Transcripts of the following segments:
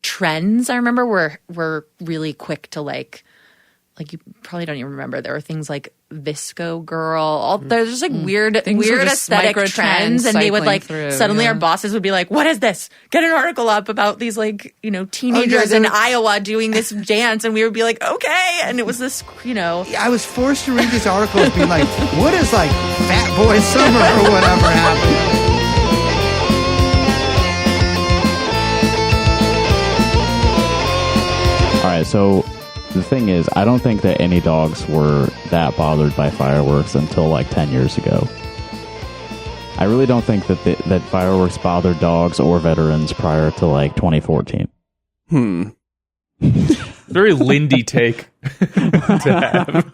trends I remember were really quick to like you probably don't even remember. There were things like Visco Girl. There's just like weird aesthetic trends, and they would like suddenly our bosses would be like, "What is this? Get an article up about these like teenagers in Iowa doing this dance," and we would be like, "Okay," and it was this I was forced to read these articles, being like, "What is like Fat Boy Summer or whatever happened?" All right, so the thing is, I don't think that any dogs were that bothered by fireworks until like 10 years ago. I really don't think that fireworks bothered dogs or veterans prior to like 2014. Very Lindy take to have.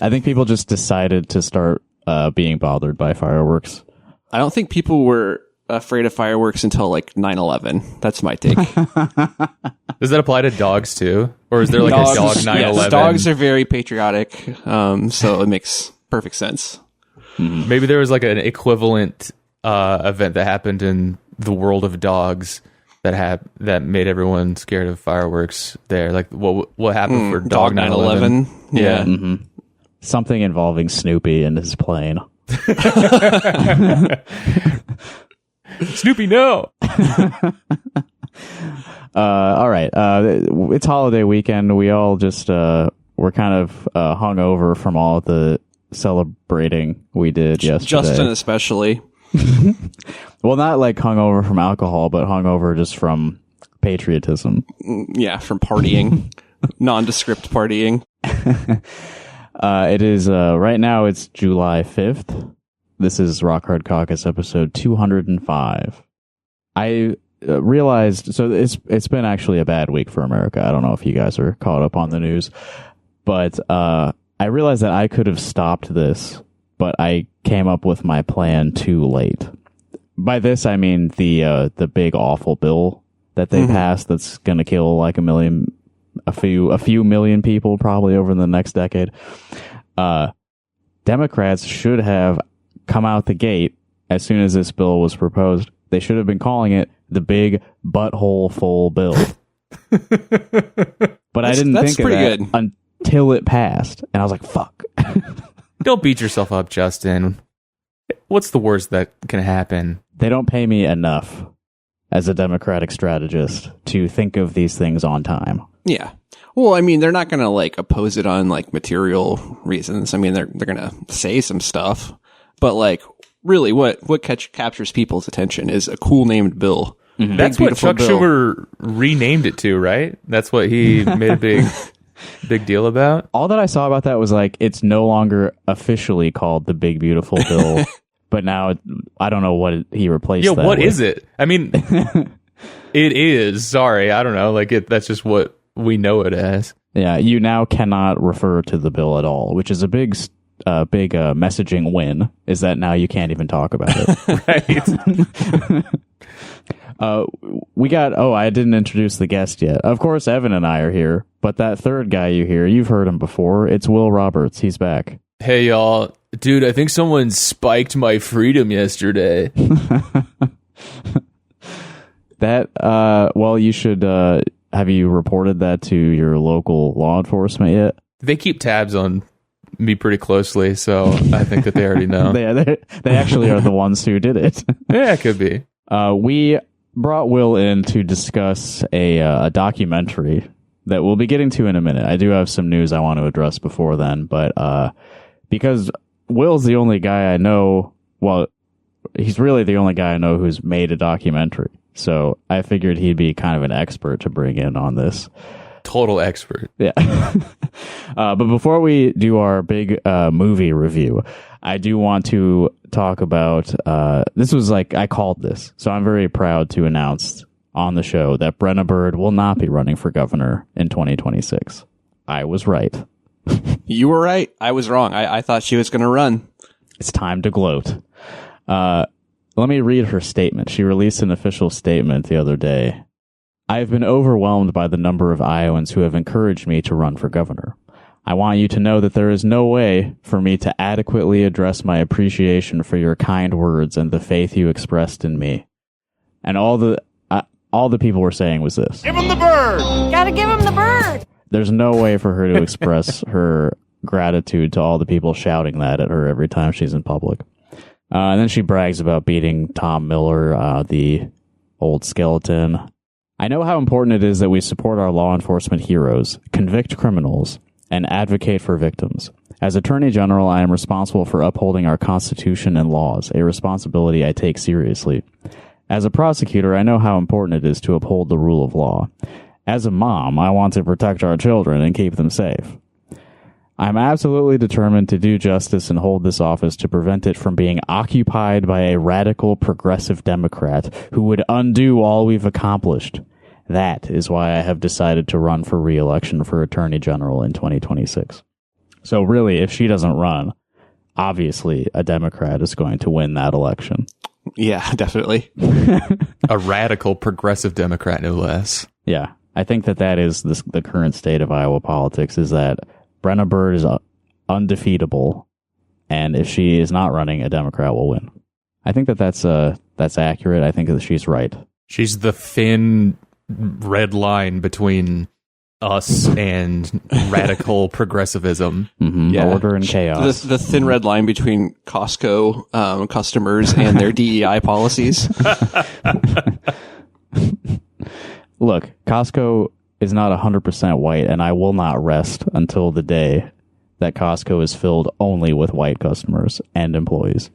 I think people just decided to start being bothered by fireworks. I don't think people were afraid of fireworks until like 9/11. That's my take. Does that apply to dogs too? Or is there like a dog 9/11? Yes, dogs are very patriotic, so it makes perfect sense. Maybe there was like an equivalent event that happened in the world of dogs that made everyone scared of fireworks there. Like what happened for dog 9/11? Yeah. Mm-hmm. Something involving Snoopy and his plane. Snoopy, no. All right. It's holiday weekend. We all just we're kind of hungover from all the celebrating we did yesterday. Justin especially. Well, not like hungover from alcohol, but hungover just from patriotism. Yeah, from partying. Nondescript partying. It is right now it's July 5th. This is Rock Hard Caucus episode 205. I realized, so it's been actually a bad week for America. I don't know if you guys are caught up on the news, but I realized that I could have stopped this, but I came up with my plan too late. By this I mean the big awful bill that they passed that's going to kill like a few million people probably over the next decade. Democrats should have come out the gate as soon as this bill was proposed. They should have been calling it the big butthole full bill. But I didn't think of that good. Until it passed. And I was like, fuck. Don't beat yourself up, Justin. What's the worst that can happen? They don't pay me enough as a Democratic strategist to think of these things on time. Yeah. Well, I mean, they're not going to like oppose it on like material reasons. I mean, they're going to say some stuff. But like, really, what captures people's attention is a cool named bill. Mm-hmm. That's what Chuck Schumer renamed it to, right? That's what he made a big deal about. All that I saw about that was like, it's no longer officially called the Big Beautiful Bill, but now I don't know what he replaced. Yeah, that what with. is it? I mean, it is. Sorry, I don't know. Like that's just what we know it as. Yeah, you now cannot refer to the bill at all, which is a big messaging win, is that now you can't even talk about it. Right. We got, I didn't introduce the guest yet. Of course, Evan and I are here, but that third guy you hear, you've heard him before. It's Will Roberts. He's back. Hey, y'all. Dude, I think someone spiked my freedom yesterday. Well, you should, have you reported that to your local law enforcement yet? They keep tabs on me pretty closely, so I think that they already know. They actually are the ones who did it. Yeah, it could be. We brought Will in to discuss a documentary that we'll be getting to in a minute. I do have some news I want to address before then, but because Will's the only guy I know, well, he's really the only guy I know who's made a documentary, so I figured he'd be kind of an expert to bring in on this. Total expert. Yeah. But before we do our big movie review, I do want to talk about, this was like, I called this, so I'm very proud to announce on the show that Brenna Bird will not be running for governor in 2026. I was right. You were right. I was wrong. I thought she was going to run. It's time to gloat. Let me read her statement. She released an official statement the other day. I have been overwhelmed by the number of Iowans who have encouraged me to run for governor. I want you to know that there is no way for me to adequately address my appreciation for your kind words and the faith you expressed in me. And all all the people were saying was this. Give him the bird! Gotta give him the bird! There's no way for her to express her gratitude to all the people shouting that at her every time she's in public. And then she brags about beating Tom Miller, the old skeleton. I know how important it is that we support our law enforcement heroes, convict criminals, and advocate for victims. As Attorney General, I am responsible for upholding our Constitution and laws, a responsibility I take seriously. As a prosecutor, I know how important it is to uphold the rule of law. As a mom, I want to protect our children and keep them safe. I'm absolutely determined to do justice and hold this office to prevent it from being occupied by a radical progressive Democrat who would undo all we've accomplished. That is why I have decided to run for re-election for Attorney General in 2026. So really, if she doesn't run, obviously a Democrat is going to win that election. Yeah, definitely. A radical progressive Democrat, no less. Yeah, I think that is the current state of Iowa politics, is that Brenna Bird is undefeatable, and if she is not running, a Democrat will win. I think that's accurate. I think that she's right. She's the thin red line between us and radical progressivism. Mm-hmm. Yeah. Order and chaos. The thin red line between Costco customers and their DEI policies. Look, Costco is not 100% white, and I will not rest until the day that Costco is filled only with white customers and employees.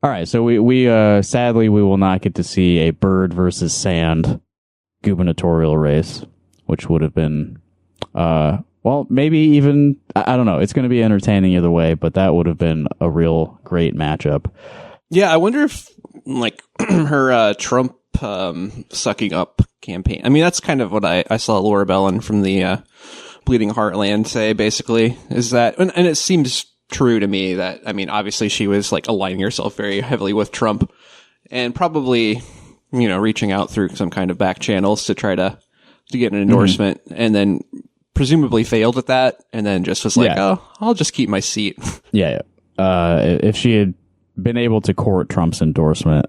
All right, so we sadly we will not get to see a bird versus sand gubernatorial race, which would have been, well, maybe even, I don't know. It's going to be entertaining either way, but that would have been a real great matchup. Yeah, I wonder if, like, her Trump sucking up campaign. I mean, that's kind of what I saw Laura Bellin from the Bleeding Heartland say, basically, is that, and it seems true to me that, I mean, obviously she was, like, aligning herself very heavily with Trump and probably, you know, reaching out through some kind of back channels to try to get an endorsement, and then presumably failed at that, and then just was like, oh, I'll just keep my seat. Yeah. If she had been able to court Trump's endorsement,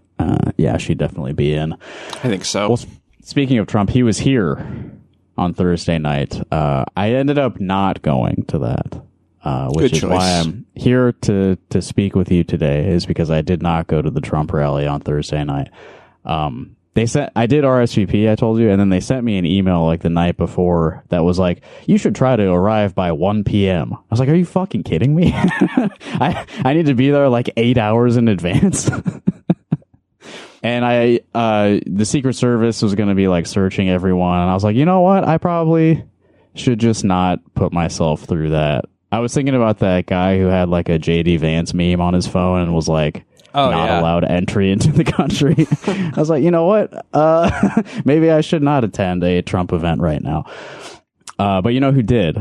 she'd definitely be in. I think so. Well, speaking of Trump, he was here on Thursday night. I ended up not going to that, which is why I'm here to speak with you today, is because I did not go to the Trump rally on Thursday night. I did RSVP, I told you, and then they sent me an email like the night before that was like, you should try to arrive by 1 p.m. I was like, are you fucking kidding me? I need to be there like 8 hours in advance. And the Secret Service was going to be like searching everyone. And I was like, you know what? I probably should just not put myself through that. I was thinking about that guy who had like a JD Vance meme on his phone and was like, allowed entry into the country. I was like, you know what? Maybe I should not attend a Trump event right now. But you know who did?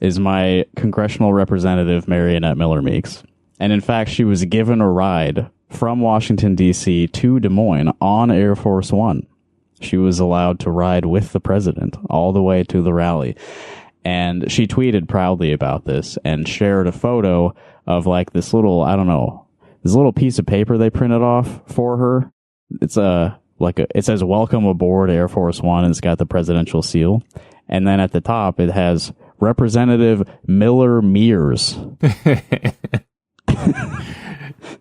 Is my congressional representative, Marionette Miller Meeks. And in fact, she was given a ride from Washington, D.C. to Des Moines on Air Force One. She was allowed to ride with the president all the way to the rally. And she tweeted proudly about this and shared a photo of like this little, I don't know, this little piece of paper they printed off for her. It's it says "Welcome aboard Air Force One," and it's got the presidential seal. And then at the top, it has Representative Miller Mears.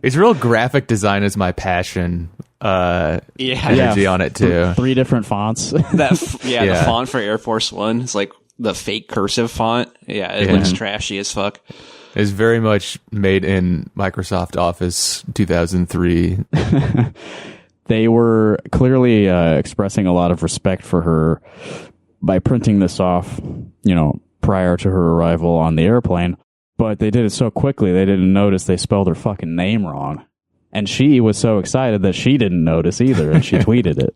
It's real graphic design is my passion. Energy on it too. 3 different fonts. The font for Air Force One is like the fake cursive font. Yeah, it looks trashy as fuck. Is very much made in Microsoft Office 2003. They were clearly expressing a lot of respect for her by printing this off, prior to her arrival on the airplane. But they did it so quickly, they didn't notice they spelled her fucking name wrong. And she was so excited that she didn't notice either, and she tweeted it.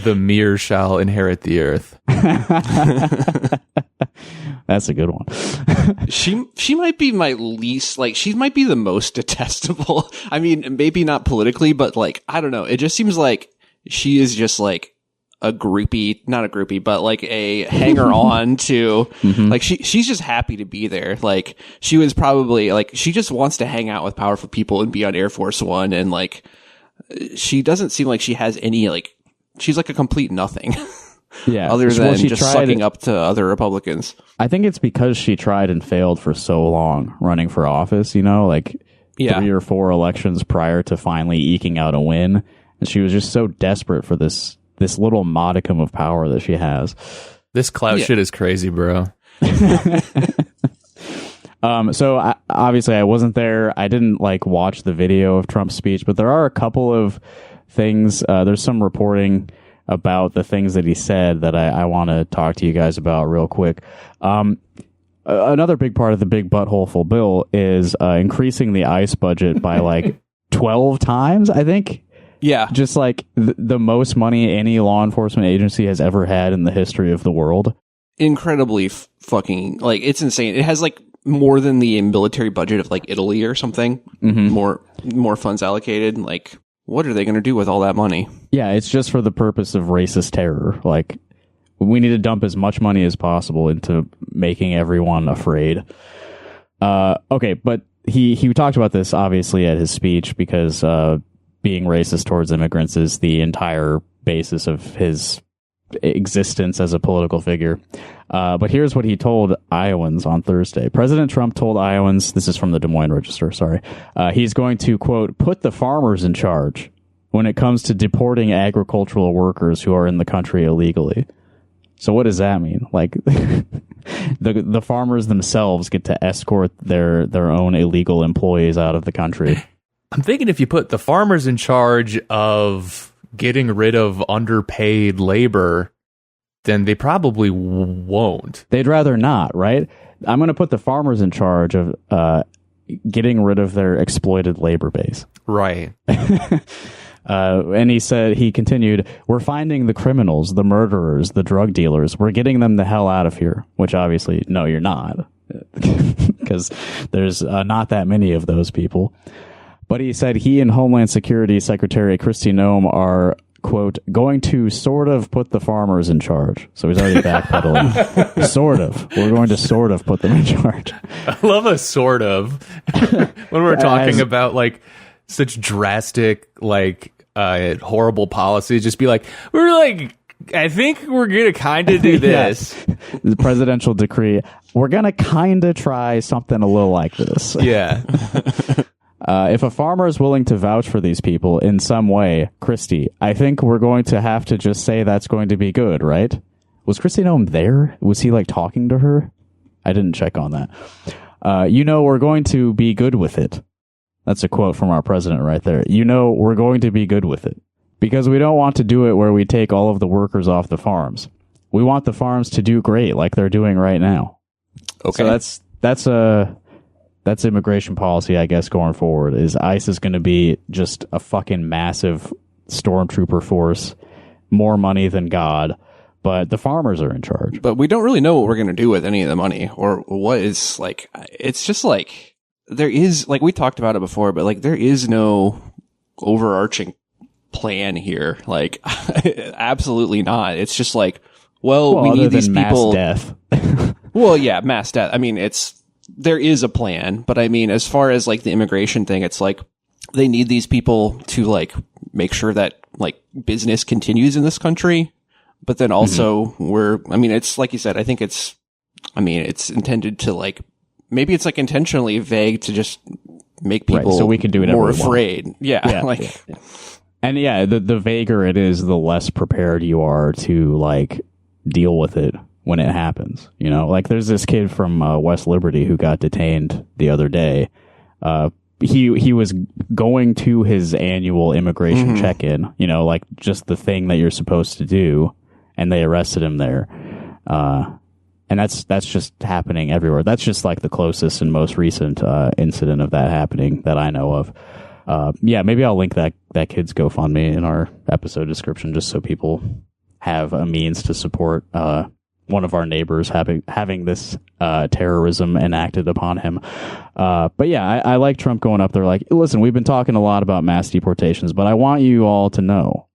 The mere shall inherit the earth. That's a good one. She might be my least, like, she might be the most detestable. I mean, maybe not politically, but like, I don't know. It just seems like she is just like a groupie, not a groupie, but like a hanger on to, like, she's just happy to be there. Like, she was probably like, she just wants to hang out with powerful people and be on Air Force One and like, she doesn't seem like she has any, like, she's like a complete nothing. Yeah. Other than just sucking up to other Republicans. I think it's because she tried and failed for so long running for office, you know, like 3 or 4 elections prior to finally eking out a win. And she was just so desperate for this little modicum of power that she has. This clout shit is crazy, bro. So obviously I wasn't there. I didn't like watch the video of Trump's speech, but there are a couple of things. There's some reporting about the things that he said that I want to talk to you guys about real quick. Another big part of the big buttholeful bill is increasing the ICE budget by like 12 times, I think. Yeah. Just like the most money any law enforcement agency has ever had in the history of the world. Incredibly fucking, like, it's insane. It has like more than the military budget of like Italy or something. Mm-hmm. More funds allocated. Like, what are they going to do with all that money? Yeah, it's just for the purpose of racist terror. Like, we need to dump as much money as possible into making everyone afraid. Okay, but he talked about this obviously at his speech because being racist towards immigrants is the entire basis of his existence as a political figure. But here's what he told Iowans on Thursday. President Trump told Iowans, this is from the Des Moines Register, sorry, he's going to, quote, put the farmers in charge when it comes to deporting agricultural workers who are in the country illegally. So what does that mean? Like, the farmers themselves get to escort their own illegal employees out of the country. I'm thinking if you put the farmers in charge of getting rid of underpaid labor, then they probably won't. They'd rather not, right? I'm going to put the farmers in charge of getting rid of their exploited labor base. Right. And he continued, we're finding the criminals, the murderers, the drug dealers. We're getting them the hell out of here, which obviously, no, you're not, because there's not that many of those people. But he said he and Homeland Security Secretary Kristi Noem are, quote, going to sort of put the farmers in charge. So he's already backpedaling. Sort of. We're going to sort of put them in charge. I love a sort of. When we're talking about, like, such drastic, like, horrible policies, just be like, we're like, I think we're going to kind of do this. The presidential decree. We're going to kind of try something a little like this. Yeah. If a farmer is willing to vouch for these people in some way, Kristi, I think we're going to have to just say that's going to be good, right? Was Kristi Noem there? Was he like talking to her? I didn't check on that. We're going to be good with it. That's a quote from our president right there. We're going to be good with it because we don't want to do it where we take all of the workers off the farms. We want the farms to do great like they're doing right now. Okay. So that's immigration policy, I guess, going forward, is ICE is going to be just a fucking massive stormtrooper force, more money than God, but the farmers are in charge. But we don't really know what we're going to do with any of the money, or what is, like, it's just like, there is, like, we talked about it before, but like, there is no overarching plan here. Like, absolutely not. It's just like, well we need these people. Mass death. Well, yeah, mass death. I mean, there is a plan, but I mean, as far as like the immigration thing, it's like they need these people to like make sure that like business continues in this country. But then also it's like you said, I think it's intended to like, maybe it's like intentionally vague to just make people so we can do more afraid. Yeah. And yeah, the vaguer it is, the less prepared you are to like deal with it when it happens. You know, like there's this kid from West Liberty who got detained the other day. He was going to his annual immigration check-in, you know, like just the thing that you're supposed to do, and they arrested him there. And that's just happening everywhere. That's just like the closest and most recent incident of that happening that I know of. Maybe I'll link that kid's GoFundMe in our episode description just so people have a means to support one of our neighbors having this terrorism enacted upon him. But yeah, I like Trump going up there like, listen, we've been talking a lot about mass deportations, but I want you all to know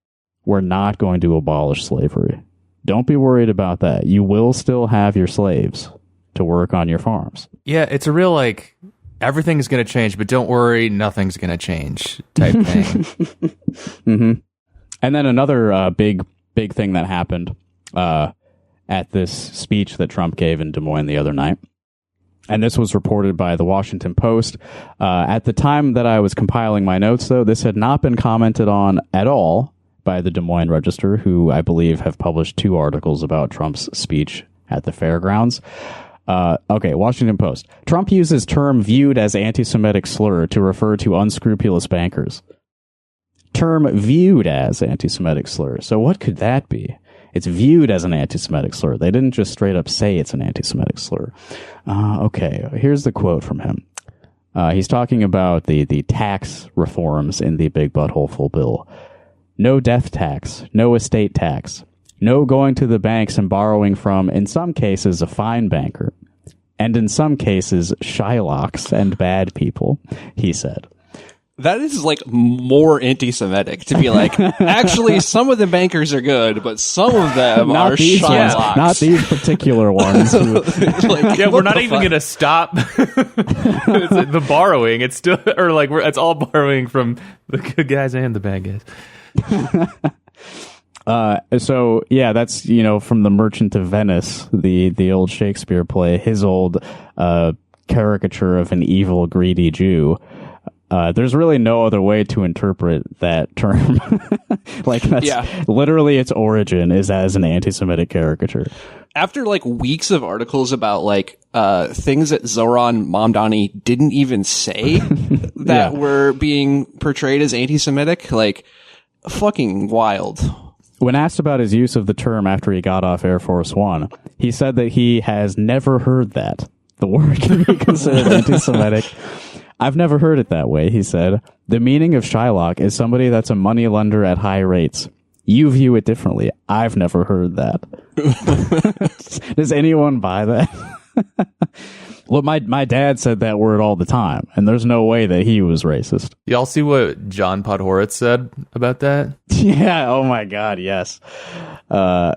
we're not going to abolish slavery. Don't be worried about that. You will still have your slaves to work on your farms. Yeah, it's a real like everything's going to change, but don't worry, nothing's going to change type thing. Mm-hmm. And then another big thing that happened at this speech that Trump gave in Des Moines the other night. And this was reported by the Washington Post. At the time that I was compiling my notes, though, this had not been commented on at all by the Des Moines Register, who I believe have published 2 articles about Trump's speech at the fairgrounds. Okay, Washington Post. Trump uses term viewed as anti-Semitic slur to refer to unscrupulous bankers. Term viewed as anti-Semitic slur. So what could that be? It's viewed as an anti-Semitic slur. They didn't just straight up say it's an anti-Semitic slur. Okay, here's the quote from him. He's talking about the tax reforms in the Big Butthole Full Bill. No death tax, no estate tax, no going to the banks and borrowing from, in some cases, a fine banker, and in some cases, Shylocks and bad people, he said. That is like more anti-Semitic to be like, actually, some of the bankers are good, but some of them are Shylocks. Not these particular ones. Like, yeah, we're not even going to stop the borrowing. It's still, or like, it's all borrowing from the good guys and the bad guys. So yeah, that's, you know, from The Merchant of Venice, the old Shakespeare play, his old caricature of an evil, greedy Jew. There's really no other way to interpret that term. Like, that's literally its origin is as an anti-Semitic caricature. After like weeks of articles about like things that Zoran Mamdani didn't even say that were being portrayed as anti-Semitic, like, fucking wild. When asked about his use of the term after he got off Air Force One, he said that he has never heard that the word can be considered anti-Semitic. I've never heard it that way, he said. The meaning of Shylock is somebody that's a money lender at high rates. You view it differently. I've never heard that. Does anyone buy that? Look, my dad said that word all the time, and there's no way that he was racist. Y'all see what John Podhoretz said about that? Yeah, oh my God, yes. Do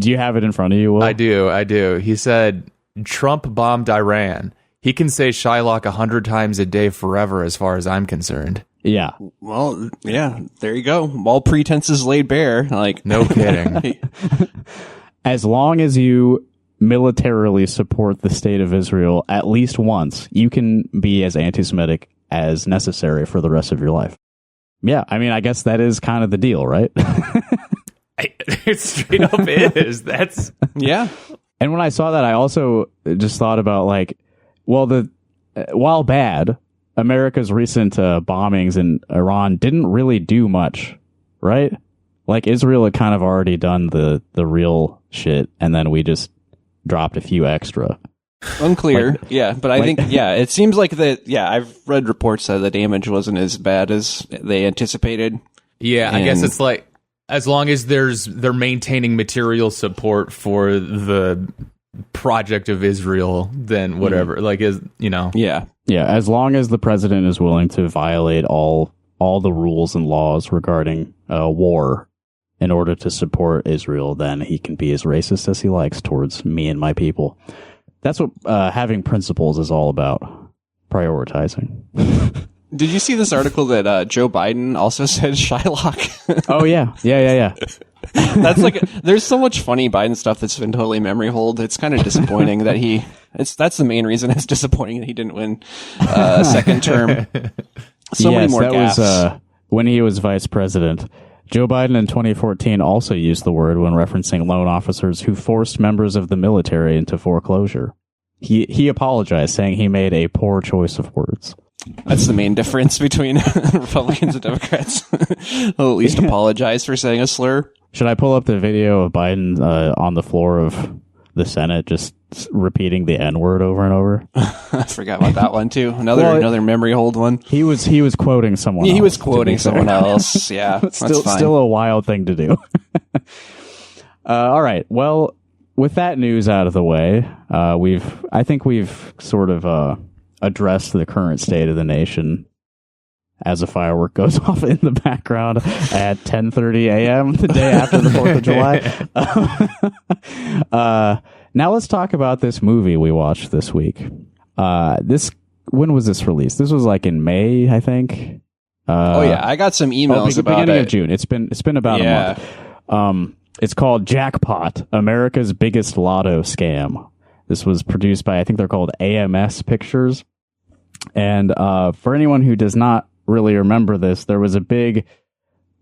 you have it in front of you, Will? I do. He said, Trump bombed Iran. He can say Shylock 100 times a day forever as far as I'm concerned. Yeah. Well, yeah, there you go. All pretenses laid bare. Like, no kidding. As long as you militarily support the state of Israel at least once, you can be as anti-Semitic as necessary for the rest of your life. Yeah, I mean, I guess that is kind of the deal, right? It straight up is. That's... Yeah. And when I saw that, I also just thought about, like, well, while bad, America's recent bombings in Iran didn't really do much, right? Like, Israel had kind of already done the real shit, and then we just dropped a few extra. Unclear, yeah, but I think, yeah, it seems like that, yeah, I've read reports that the damage wasn't as bad as they anticipated. Yeah, I guess it's like, as long as they're maintaining material support for the project of Israel, then whatever, like, is, you know. Yeah. Yeah, as long as the president is willing to violate all the rules and laws regarding war in order to support Israel, then he can be as racist as he likes towards me and my people. That's what having principles is all about. Prioritizing. Did you see this article that Joe Biden also said Shylock? Oh, yeah. Yeah. That's like, there's so much funny Biden stuff that's been totally memory hold. It's kind of disappointing that that's the main reason it's disappointing that he didn't win a second term. So many more gaffes. Was when he was vice president. Joe Biden in 2014 also used the word when referencing loan officers who forced members of the military into foreclosure. He apologized, saying he made a poor choice of words. That's the main difference between Republicans and Democrats. They'll at least apologize for saying a slur. Should I pull up the video of Biden on the floor of the Senate just repeating the N-word over and over? I forgot about that one too. Another memory hold one. He was quoting someone else. He was quoting someone else. Yeah, that's fine. Still a wild thing to do. All right. Well, with that news out of the way, I think we've sort of addressed the current state of the nation as a firework goes off in the background at 10:30 a.m. the day after the 4th of July. Now let's talk about this movie we watched this week. This when was this released? This was like in May, I think. Oh yeah, I got some emails about beginning it. of June. It's been about a month. It's called Jackpot, America's Biggest Lotto Scam. This was produced by, I think they're called AMS Pictures. And for anyone who does not really remember this, there was a big,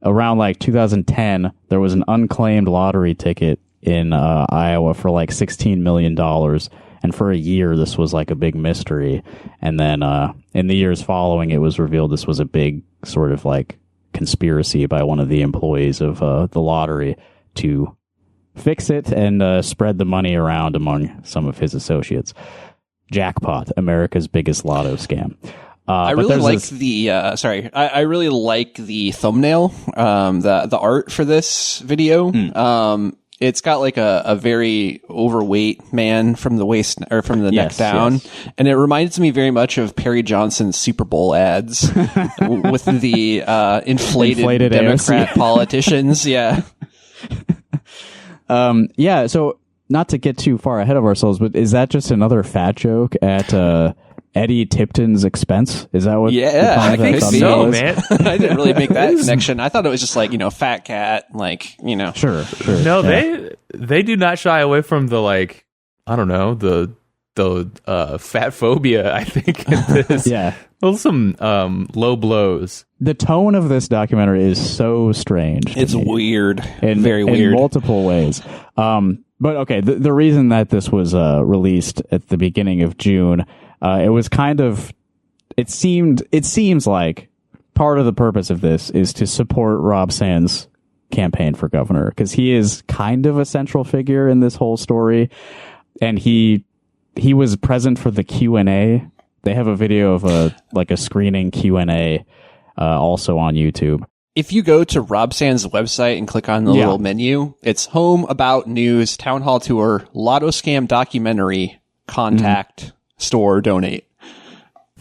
around like 2010, there was an unclaimed lottery ticket in Iowa for like $16 million. And for a year, this was like a big mystery. And then in the years following, it was revealed this was a big sort of like conspiracy by one of the employees of the lottery to fix it and spread the money around among some of his associates. Jackpot, America's Biggest Lotto Scam. I really like I really like the thumbnail, the art for this video. It's got like a very overweight man from the waist or from the neck down. Yes. And it reminds me very much of Perry Johnson's Super Bowl ads with the inflated Democrat politicians. Yeah. So not to get too far ahead of ourselves, but is that just another fat joke at Eddie Tipton's expense? Is that what? Yeah, I think so, man. I didn't really make that connection. I that it was just like, fat cat, like, Sure. No, they do not shy away from the, like, I don't know, the fat phobia, I think, in this. Yeah. Well, some low blows. The tone of this documentary is so strange. It's weird. Very weird. In multiple ways. But okay, the reason that this was released at the beginning of June, it was kind of, it seems like part of the purpose of this is to support Rob Sand's campaign for governor, because he is kind of a central figure in this whole story. And he was present for the Q&A. They have a video of a screening Q&A also on YouTube. If you go to Rob Sand's website and click on the little menu, it's home, about, news, town hall tour, lotto scam documentary, contact, store, donate.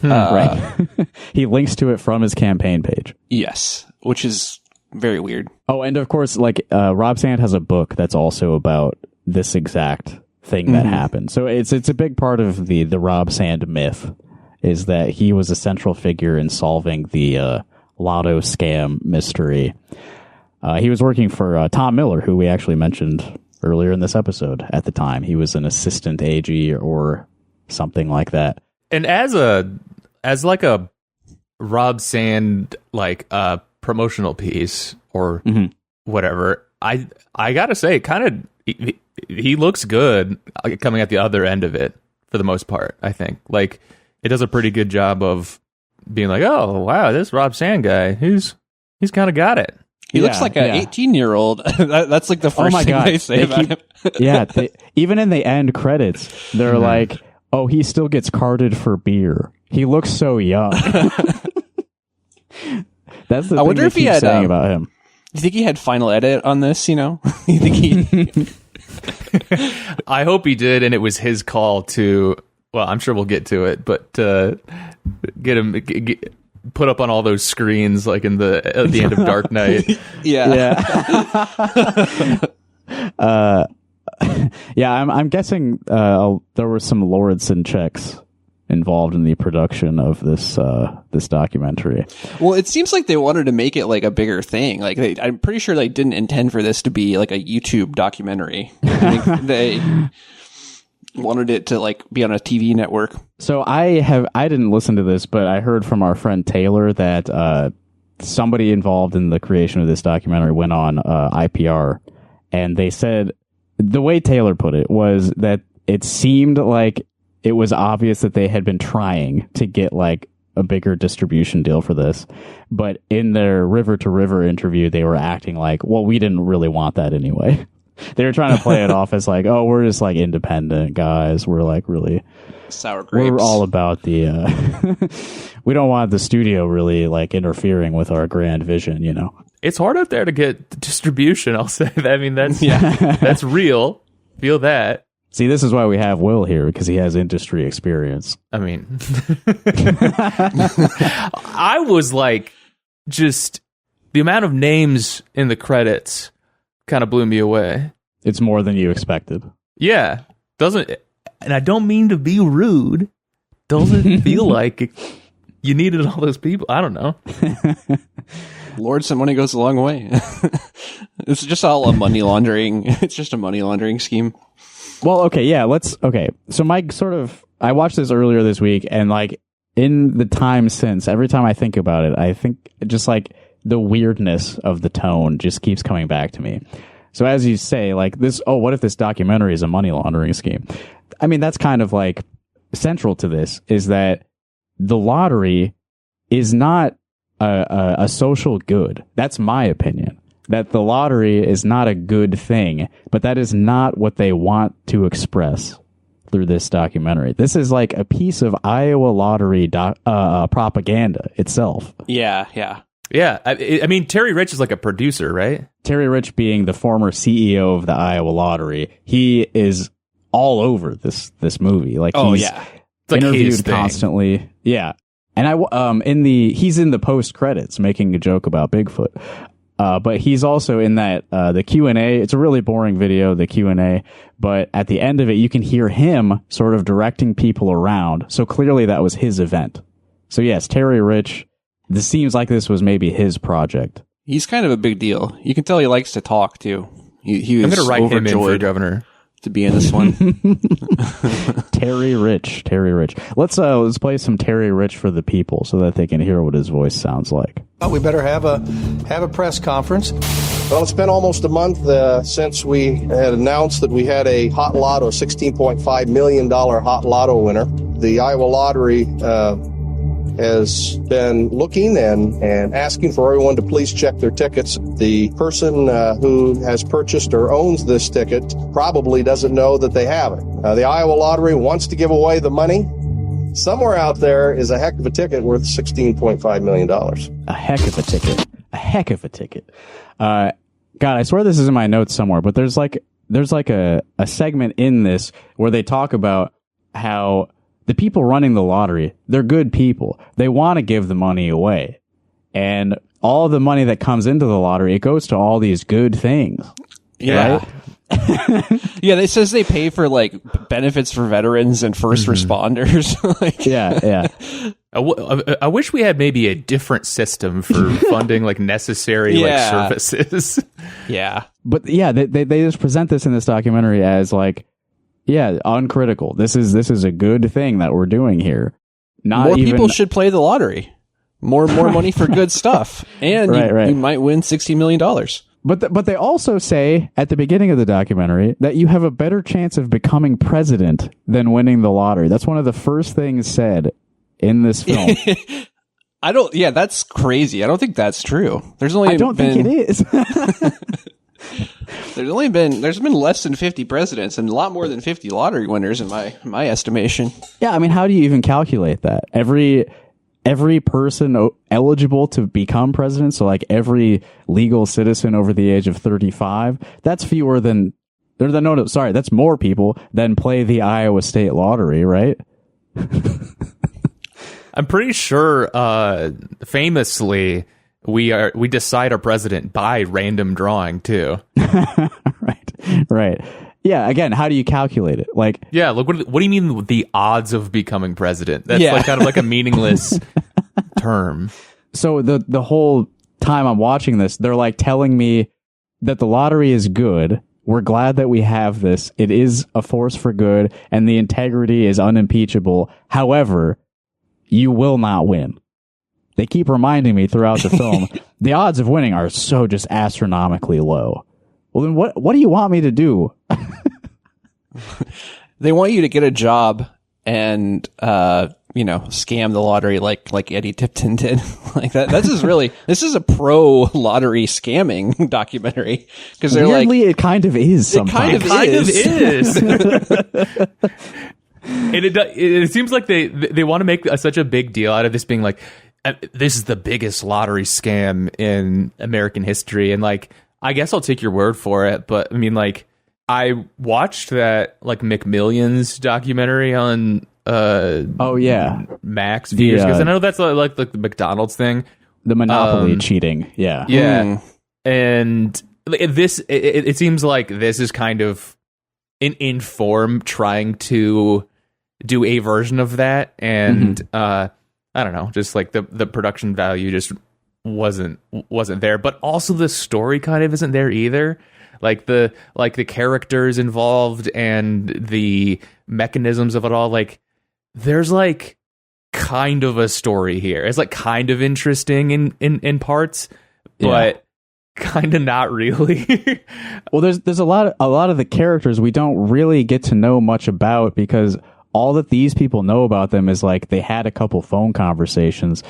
Right. He links to it from his campaign page. Yes, which is very weird. Oh, and of course, like Rob Sand has a book that's also about this exact thing that happened. So it's a big part of the Rob Sand myth, is that he was a central figure in solving the lotto scam mystery. He was working for Tom Miller, who we actually mentioned earlier in this episode. At the time, he was an assistant AG or something like that. And as like a Rob Sand promotional piece or whatever, I gotta say, kind of he looks good coming at the other end of it for the most part. I think like it does a pretty good job of being like, oh wow, this Rob Sand guy, he's kind of got it. He looks like an 18-year-old. That's like the first thing they say about him. Yeah, even in the end credits, they're like, oh, he still gets carded for beer. He looks so young. That's the thing they keep saying about him. Do you think he had final edit on this, You think he... I hope he did, and it was his call to... Well, I'm sure we'll get to it, but get him... put up on all those screens like at the end of Dark Knight. Yeah. I'm guessing there were some Lauridsen checks involved in the production of this documentary. Well, it seems like they wanted to make it like a bigger thing. Like I'm pretty sure they didn't intend for this to be like a YouTube documentary. I think they wanted it to like be on a TV network. So I didn't listen to this, but I heard from our friend Taylor that somebody involved in the creation of this documentary went on IPR, and they said the way Taylor put it was that it seemed like it was obvious that they had been trying to get like a bigger distribution deal for this, but in their River to River interview, they were acting like, well, we didn't really want that anyway. They were trying to play it off as like, oh, we're just like independent guys. We're like really sour grapes. We're all about the, we don't want the studio really like interfering with our grand vision, It's hard out there to get distribution, I'll say that. I mean, that's real. Feel that. See, this is why we have Will here, because he has industry experience. I mean, I was like, just the amount of names in the credits kind of blew me away. It's more than you expected. Yeah. And I don't mean to be rude, doesn't feel like you needed all those people. I don't know. Lord, some money goes a long way. It's just all a money laundering. It's just a money laundering scheme. Well, okay, yeah, okay. So I watched this earlier this week, and like in the time since, every time I think about it, I think just like the weirdness of the tone just keeps coming back to me. So as you say, like this, what if this documentary is a money laundering scheme? I mean, that's kind of like central to this, is that the lottery is not a social good. That's my opinion. That the lottery is not a good thing, but that is not what they want to express through this documentary. This is like a piece of Iowa lottery propaganda itself. Yeah. Yeah. I mean, Terry Rich is like a producer, right? Terry Rich being the former CEO of the Iowa lottery, he is all over this movie. Like, he's interviewed constantly. Yeah. And he's in the post credits making a joke about Bigfoot. But he's also in that, the Q&A. It's a really boring video, the Q&A, but at the end of it, you can hear him sort of directing people around. So clearly that was his event. So yes, Terry Rich, this seems like this was maybe his project. He's kind of a big deal. You can tell he likes to talk too. He was I'm going to write him in for governor to be in this one. Terry Rich. Let's play some Terry Rich for the people so that they can hear what his voice sounds like. We better have a press conference. Well, it's been almost a month since we had announced that we had a hot lotto, $16.5 million hot lotto winner. The Iowa Lottery has been looking and asking for everyone to please check their tickets. The person who has purchased or owns this ticket probably doesn't know that they have it. The Iowa Lottery wants to give away the money. Somewhere out there is a heck of a ticket worth $16.5 million. A heck of a ticket. God, I swear this is in my notes somewhere, but there's like a segment in this where they talk about how the people running the lottery, they're good people. They want to give the money away. And all the money that comes into the lottery, it goes to all these good things. Yeah. Right? Yeah, they says they pay for like benefits for veterans and first responders. Like, yeah. I wish we had maybe a different system for funding like necessary like services. Yeah. But yeah, they just present this in this documentary as like, yeah, uncritical. This is a good thing that we're doing here. More people should play the lottery. More money for good stuff. And you might win $60 million. But they also say at the beginning of the documentary that you have a better chance of becoming president than winning the lottery. That's one of the first things said in this film. That's crazy. I don't think that's true. I don't think it is. There's been less than 50 presidents and a lot more than 50 lottery winners in my estimation. Yeah, I mean, how do you even calculate that? Every person eligible to become president, so like every legal citizen over the age of 35, that's that's more people than play the Iowa State Lottery, right? I'm pretty sure, famously, we decide our president by random drawing too. Right. Yeah. Again, how do you calculate it? Like, yeah. Look, what do you mean with the odds of becoming president? That's like kind of like a meaningless term. So the whole time I'm watching this, they're like telling me that the lottery is good. We're glad that we have this. It is a force for good, and the integrity is unimpeachable. However, you will not win. They keep reminding me throughout the film, the odds of winning are so just astronomically low. Well, then what do you want me to do? They want you to get a job and, scam the lottery like Eddie Tipton did. Like that. This is a pro lottery scamming documentary. Because they're weirdly, it kind of is sometimes. It kind of is. And it seems like they want to make such a big deal out of this being like, this is the biggest lottery scam in American history. And like, I guess I'll take your word for it. But I mean, like, I watched that like McMillions documentary on Max a few years ago. I know that's like the McDonald's thing, the Monopoly cheating. Yeah. And it seems like this is kind of an inform trying to do a version of that, and I don't know, just like the production value just wasn't there, but also the story kind of isn't there either. Like the characters involved and the mechanisms of it all, like there's like kind of a story here. It's like kind of interesting in parts, but kind of not really. Well, there's a lot of the characters we don't really get to know much about, because all that these people know about them is like they had a couple phone conversations.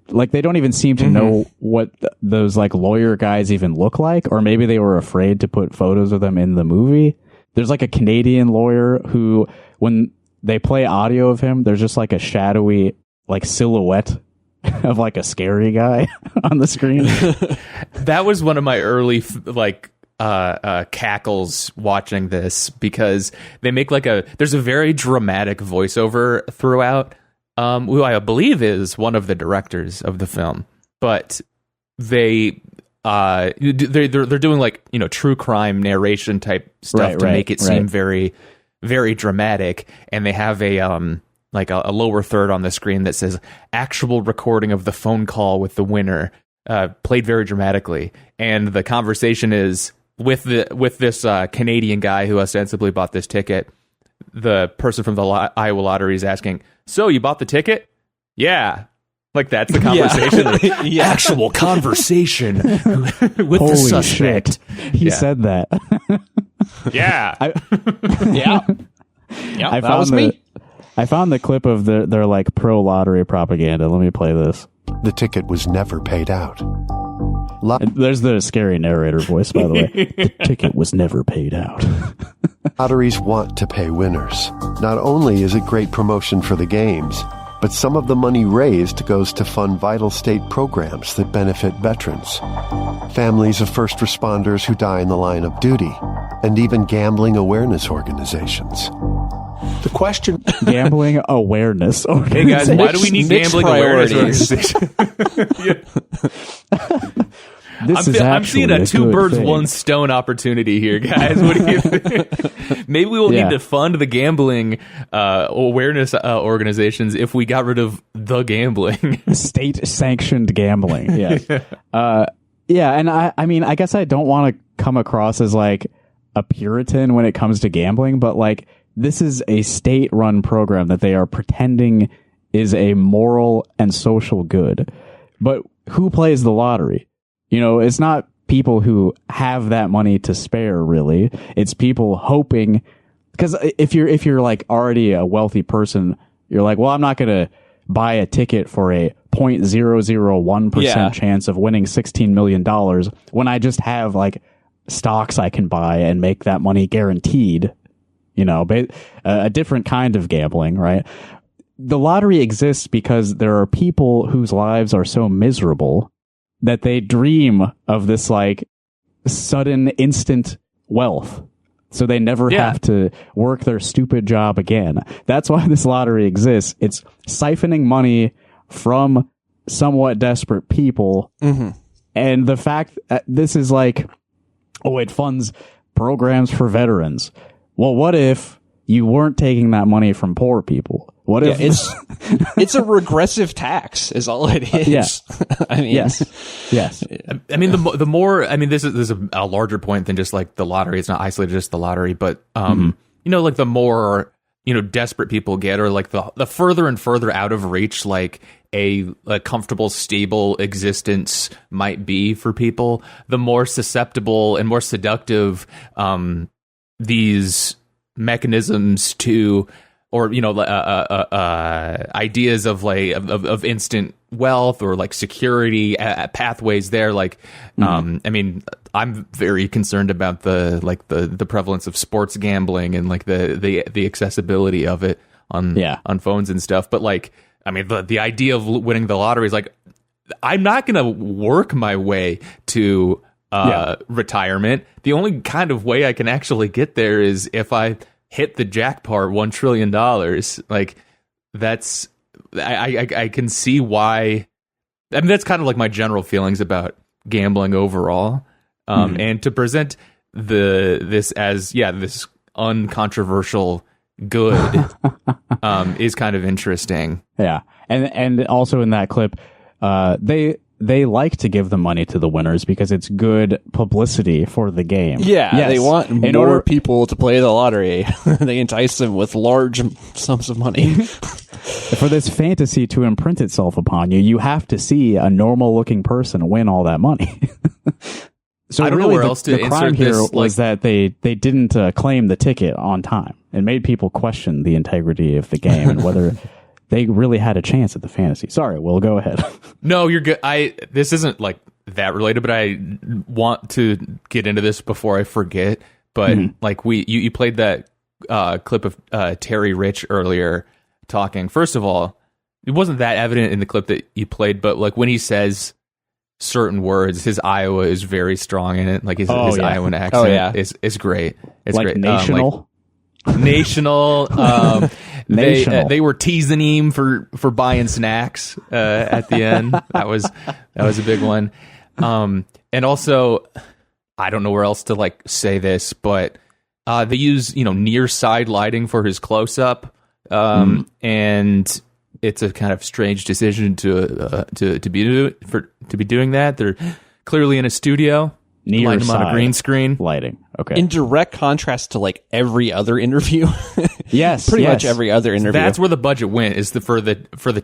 Like they don't even seem to know what those like lawyer guys even look like, or maybe they were afraid to put photos of them in the movie. There's like a Canadian lawyer who, when they play audio of him, there's just like a shadowy like silhouette of like a scary guy on the screen. That was one of my early cackles watching this, because they make there's a very dramatic voiceover throughout, who I believe is one of the directors of the film, but they're doing like, you know, true crime narration type stuff to make it seem very, very dramatic, and they have a lower third on the screen that says actual recording of the phone call with the winner, played very dramatically, and the conversation is with this Canadian guy who ostensibly bought this ticket. The person from the Iowa lottery is asking, "So you bought the ticket?" "Yeah." Like that's the conversation. Yeah. Actual conversation with Holy the suspect. Shit. He said that. Yeah. That was me. I found the clip of their like pro lottery propaganda. Let me play this. The ticket was never paid out. There's the scary narrator voice, by the way. The ticket was never paid out. Lotteries want to pay winners. Not only is it great promotion for the games, but some of the money raised goes to fund vital state programs that benefit veterans, families of first responders who die in the line of duty, and even gambling awareness organizations. The question... Gambling awareness organization. Hey guys, why do we need gambling awareness organization? I'm seeing a two birds, one stone opportunity here, guys. What do you think? Maybe we will need to fund the gambling awareness organizations if we got rid of the gambling. State-sanctioned gambling. Yeah. And I mean, I guess I don't want to come across as like a Puritan when it comes to gambling, but like this is a state-run program that they are pretending is a moral and social good. But who plays the lottery? You know, it's not people who have that money to spare, really. It's people hoping, because if you're like already a wealthy person, you're like, well, I'm not going to buy a ticket for a 0.001% chance of winning $16 million when I just have like stocks I can buy and make that money guaranteed. You know, a different kind of gambling, right? The lottery exists because there are people whose lives are so miserable that they dream of this like sudden instant wealth. So they never have to work their stupid job again. That's why this lottery exists. It's siphoning money from somewhat desperate people. And the fact that this is like, oh, it funds programs for veterans. Well, what if you weren't taking that money from poor people? What if it's a regressive tax is all it is. Yeah. I mean, yes. I mean, the more, I mean, this is a larger point than just like the lottery. It's not isolated to just the lottery, but, you know, like the more, you know, desperate people get, or like the further and further out of reach, like a comfortable, stable existence might be for people, the more susceptible and more seductive, these mechanisms to, or, you know, ideas of like of instant wealth or like security pathways there. Like, I mean, I'm very concerned about the prevalence of sports gambling and like the accessibility of it on phones and stuff. But like, I mean, the idea of winning the lottery is like, I'm not going to work my way to retirement. The only kind of way I can actually get there is if I hit the jackpot $1 trillion. Like that's, I can see why. I mean, that's kind of like my general feelings about gambling overall. And to present this as, this uncontroversial good is kind of interesting. Yeah. And also in that clip, they like to give the money to the winners because it's good publicity for the game. Yeah, yes. They want more people to play the lottery. They entice them with large sums of money. For this fantasy to imprint itself upon you, you have to see a normal-looking person win all that money. So I don't really, know where else to the crime insert here this. was that they didn't claim the ticket on time. It made people question the integrity of the game and whether they really had a chance at the fantasy. Sorry, Will, go ahead. No, you're good. This isn't like that related, but I want to get into this before I forget. But like you played that clip of Terry Rich earlier talking. First of all, it wasn't that evident in the clip that you played, but like when he says certain words, his Iowa is very strong in it. Like his Iowan accent is great. It's like great. National. National. National. They were teasing him for buying snacks at the end. That was a big one. And also, I don't know where else to like say this, but they use near side lighting for his close up, and it's a kind of strange decision to be doing that. They're clearly in a studio. Near Lined them on a green screen. Lighting. Okay. In direct contrast to like every other interview. Yes. Pretty much every other interview. That's where the budget went, is for the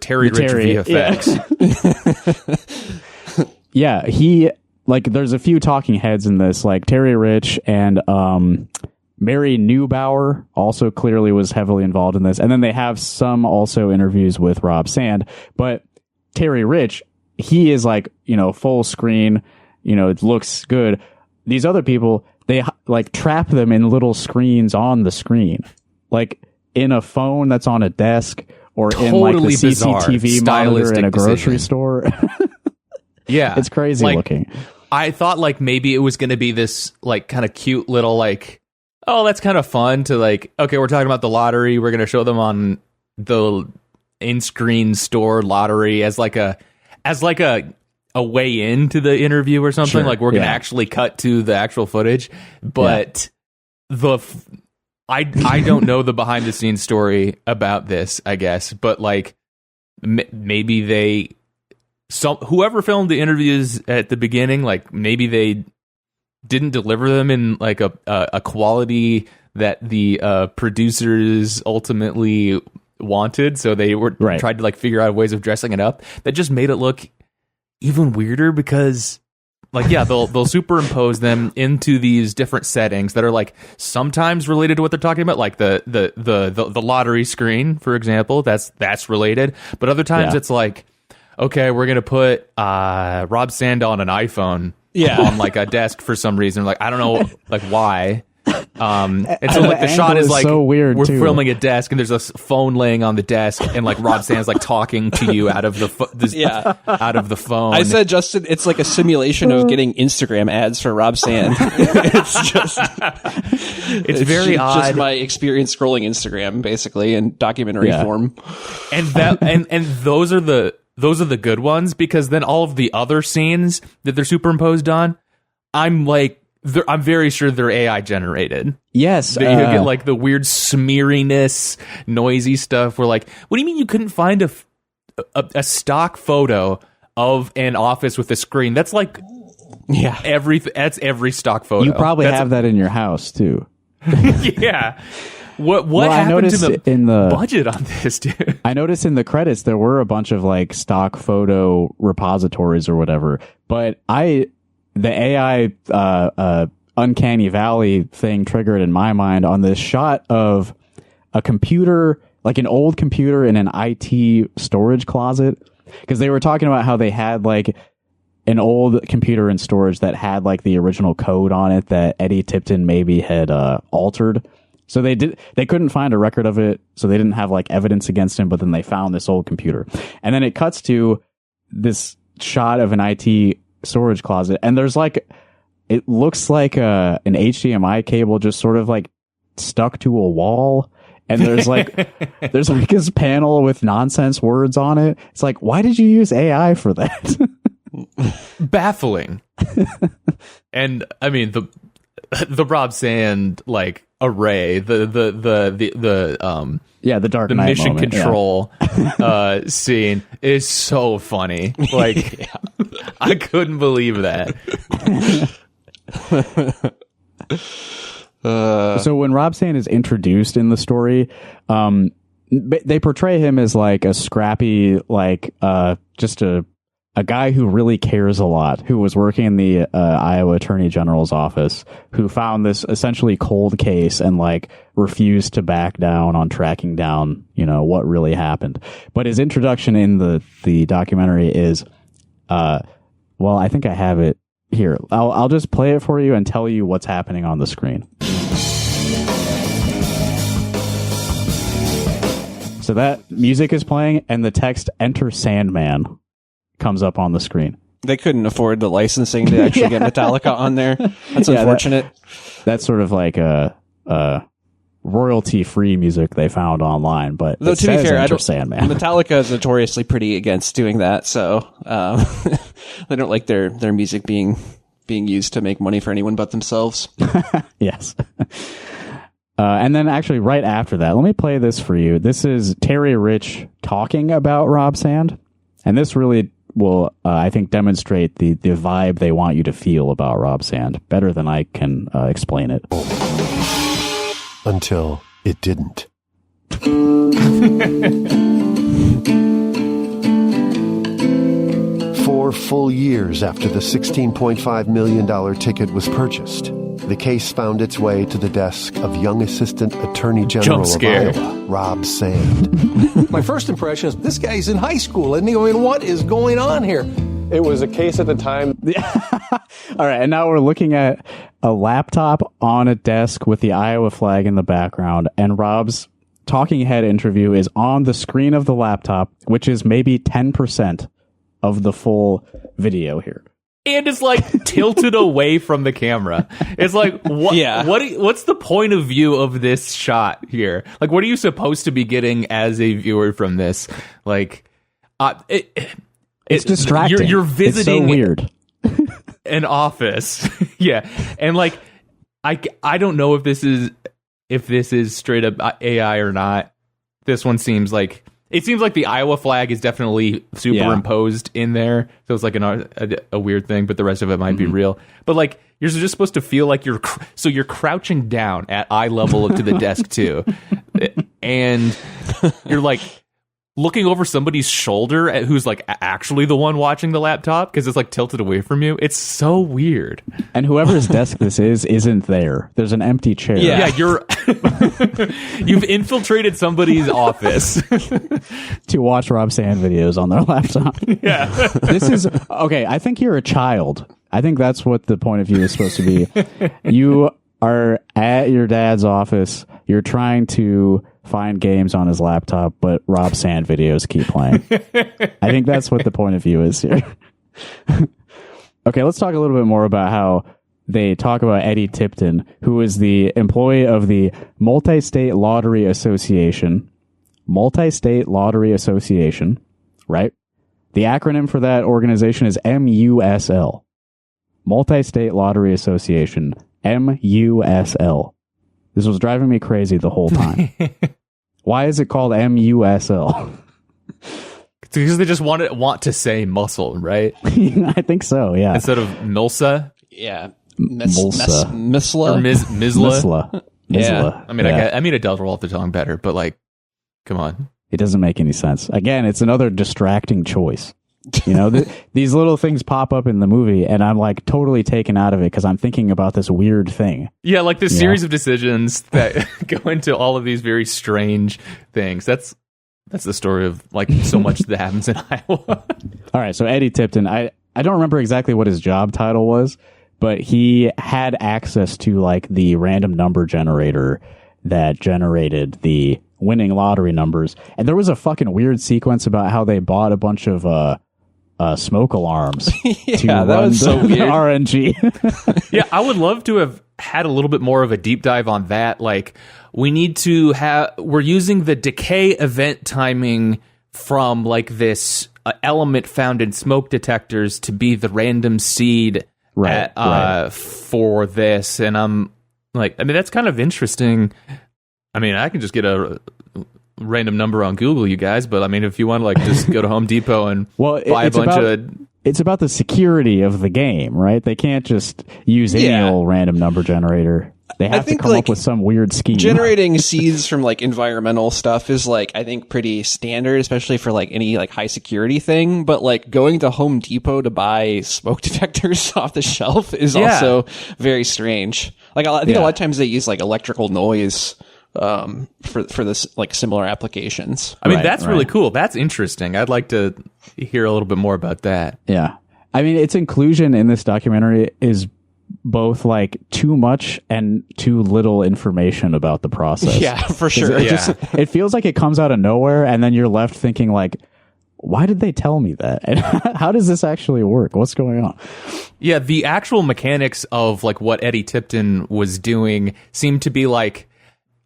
Terry Rich VFX. Yeah, he there's a few talking heads in this, like Terry Rich and Mary Neubauer also clearly was heavily involved in this. And then they have some also interviews with Rob Sand, but Terry Rich, he is like, full screen, it looks good. These other people, they like trap them in little screens on the screen, like in a phone that's on a desk or in like the CCTV monitor in a grocery store. Yeah. It's crazy looking. I thought like maybe it was going to be this like kind of cute little like, oh, that's kind of fun to like, okay, we're talking about the lottery. We're going to show them on the in-screen store lottery as like a way into the interview or something. Sure, like we're going to actually cut to the actual footage. But I don't know the behind the scenes story about this, I guess. But like maybe whoever filmed the interviews at the beginning, like maybe they didn't deliver them in like a quality that the producers ultimately wanted, so they were tried to like figure out ways of dressing it up that just made it look even weirder, because like they'll superimpose them into these different settings that are like sometimes related to what they're talking about, like the lottery screen, for example. That's related, but other times it's like, okay, we're gonna put Rob Sand on an iPhone on like a desk for some reason. Like I don't know like why. And so like the shot is like so weird we're too. filming a desk and there's a phone laying on the desk and like Rob Sand's like talking to you out of the out of the phone. I said, Justin, it's like a simulation of getting Instagram ads for Rob Sand. it's very odd. Just my experience scrolling Instagram basically in documentary form. And those are the good ones, because then all of the other scenes that they're superimposed on, I'm very sure they're AI generated. Yes. You get like the weird smeariness, noisy stuff where like, what do you mean you couldn't find a stock photo of an office with a screen? That's like that's every stock photo. You probably have that in your house too. Yeah. What happened to the budget on this, dude? I noticed in the credits there were a bunch of like stock photo repositories or whatever, but the AI Uncanny Valley thing triggered in my mind on this shot of a computer, like an old computer in an IT storage closet, because they were talking about how they had like an old computer in storage that had like the original code on it that Eddie Tipton maybe had altered. So they couldn't find a record of it, so they didn't have like evidence against him, but then they found this old computer. And then it cuts to this shot of an IT storage closet, and there's like, it looks like an HDMI cable just sort of like stuck to a wall, and there's like this panel with nonsense words on it. It's like, why did you use AI for that? Baffling. And I mean the Rob Sand like array, the Dark the Knight mission moment, control scene is so funny. Like, I couldn't believe that. So when Rob Sand is introduced in the story, they portray him as like a scrappy, like just a guy who really cares a lot, who was working in the Iowa Attorney General's office, who found this essentially cold case and like refused to back down on tracking down, what really happened. But his introduction in the documentary is, I think I have it here. I'll just play it for you and tell you what's happening on the screen. So that music is playing and the text "Enter Sandman" comes up on the screen. They couldn't afford the licensing to actually get Metallica on there. That's unfortunate. That's sort of like a royalty-free music they found online. But though, to be fair, Sandman. Metallica is notoriously pretty against doing that, so they don't like their music being used to make money for anyone but themselves. Yes. And then actually right after that, let me play this for you. This is Terry Rich talking about Rob Sand. And this really will, I think, demonstrate the vibe they want you to feel about Rob Sand better than I can explain it. Until it didn't. 4 full years after the $16.5 million ticket was purchased, the case found its way to the desk of young Assistant Attorney General of Iowa, Rob Sand. My first impression is, this guy's in high school, isn't he? I mean, what is going on here? It was a case at the time. All right, and now we're looking at a laptop on a desk with the Iowa flag in the background, and Rob's talking head interview is on the screen of the laptop, which is maybe 10% of the full video here. And it's like tilted away from the camera. It's like, what's the point of view of this shot here? Like, what are you supposed to be getting as a viewer from this? Like, it's distracting. You're visiting it's so weird. An office. Yeah. And like, I don't know if this is straight up AI or not. This one seems like, it seems like the Iowa flag is definitely superimposed in there. So it's like a weird thing, but the rest of it might be real. But like, you're just supposed to feel like you're crouching down at eye level to the desk too. And you're like looking over somebody's shoulder at who's like actually the one watching the laptop because it's like tilted away from you. It's so weird. And whoever's desk this isn't there. There's an empty chair. Yeah, you've infiltrated somebody's office to watch Rob Sand videos on their laptop. Yeah. This is okay. I think you're a child. I think that's what the point of view is supposed to be. You are at your dad's office. You're trying to find games on his laptop, but Rob Sand videos keep playing. I think that's what the point of view is here. Okay, let's talk a little bit more about how they talk about Eddie Tipton, who is the employee of the Multi-State Lottery Association. Multi-State Lottery Association, right? The acronym for that organization is MUSL. Multi-State Lottery Association, MUSL. This was driving me crazy the whole time. Why is it called MUSL? Because they just want to say muscle, right? I think so, yeah. Instead of MILSA? Yeah. Mulsa. Misla? Or Misla? Yeah. I mean, it does roll off the tongue better, but like, come on. It doesn't make any sense. Again, it's another distracting choice. You know, these little things pop up in the movie, and I'm like totally taken out of it because I'm thinking about this weird thing. Yeah, like this series of decisions that go into all of these very strange things. That's the story of like so much that happens in Iowa. All right, so Eddie Tipton, I don't remember exactly what his job title was, but he had access to like the random number generator that generated the winning lottery numbers. And there was a fucking weird sequence about how they bought a bunch of smoke alarms to run that was so weird. RNG. Yeah, I would love to have had a little bit more of a deep dive on that. Like, we're using the decay event timing from like this element found in smoke detectors to be the random seed for this. And I'm Like, I mean, that's kind of interesting. I mean, I can just get a random number on Google, you guys, but I mean, if you want to like just go to Home Depot and buy a bunch of... It's about the security of the game, right? They can't just use any old random number generator. They have to come up with some weird scheme. Generating seeds from like environmental stuff is like, I think, pretty standard, especially for like any like high security thing. But like going to Home Depot to buy smoke detectors off the shelf is also very strange. Like I think a lot of times they use like electrical noise for this like similar applications. I mean, that's really cool. That's interesting. I'd like to hear a little bit more about that. Yeah. I mean, its inclusion in this documentary is both like too much and too little information about the process. Yeah, for sure. It feels like it comes out of nowhere, and then you're left thinking like, why did they tell me that? And how does this actually work? What's going on? Yeah, the actual mechanics of like what Eddie Tipton was doing seemed to be like,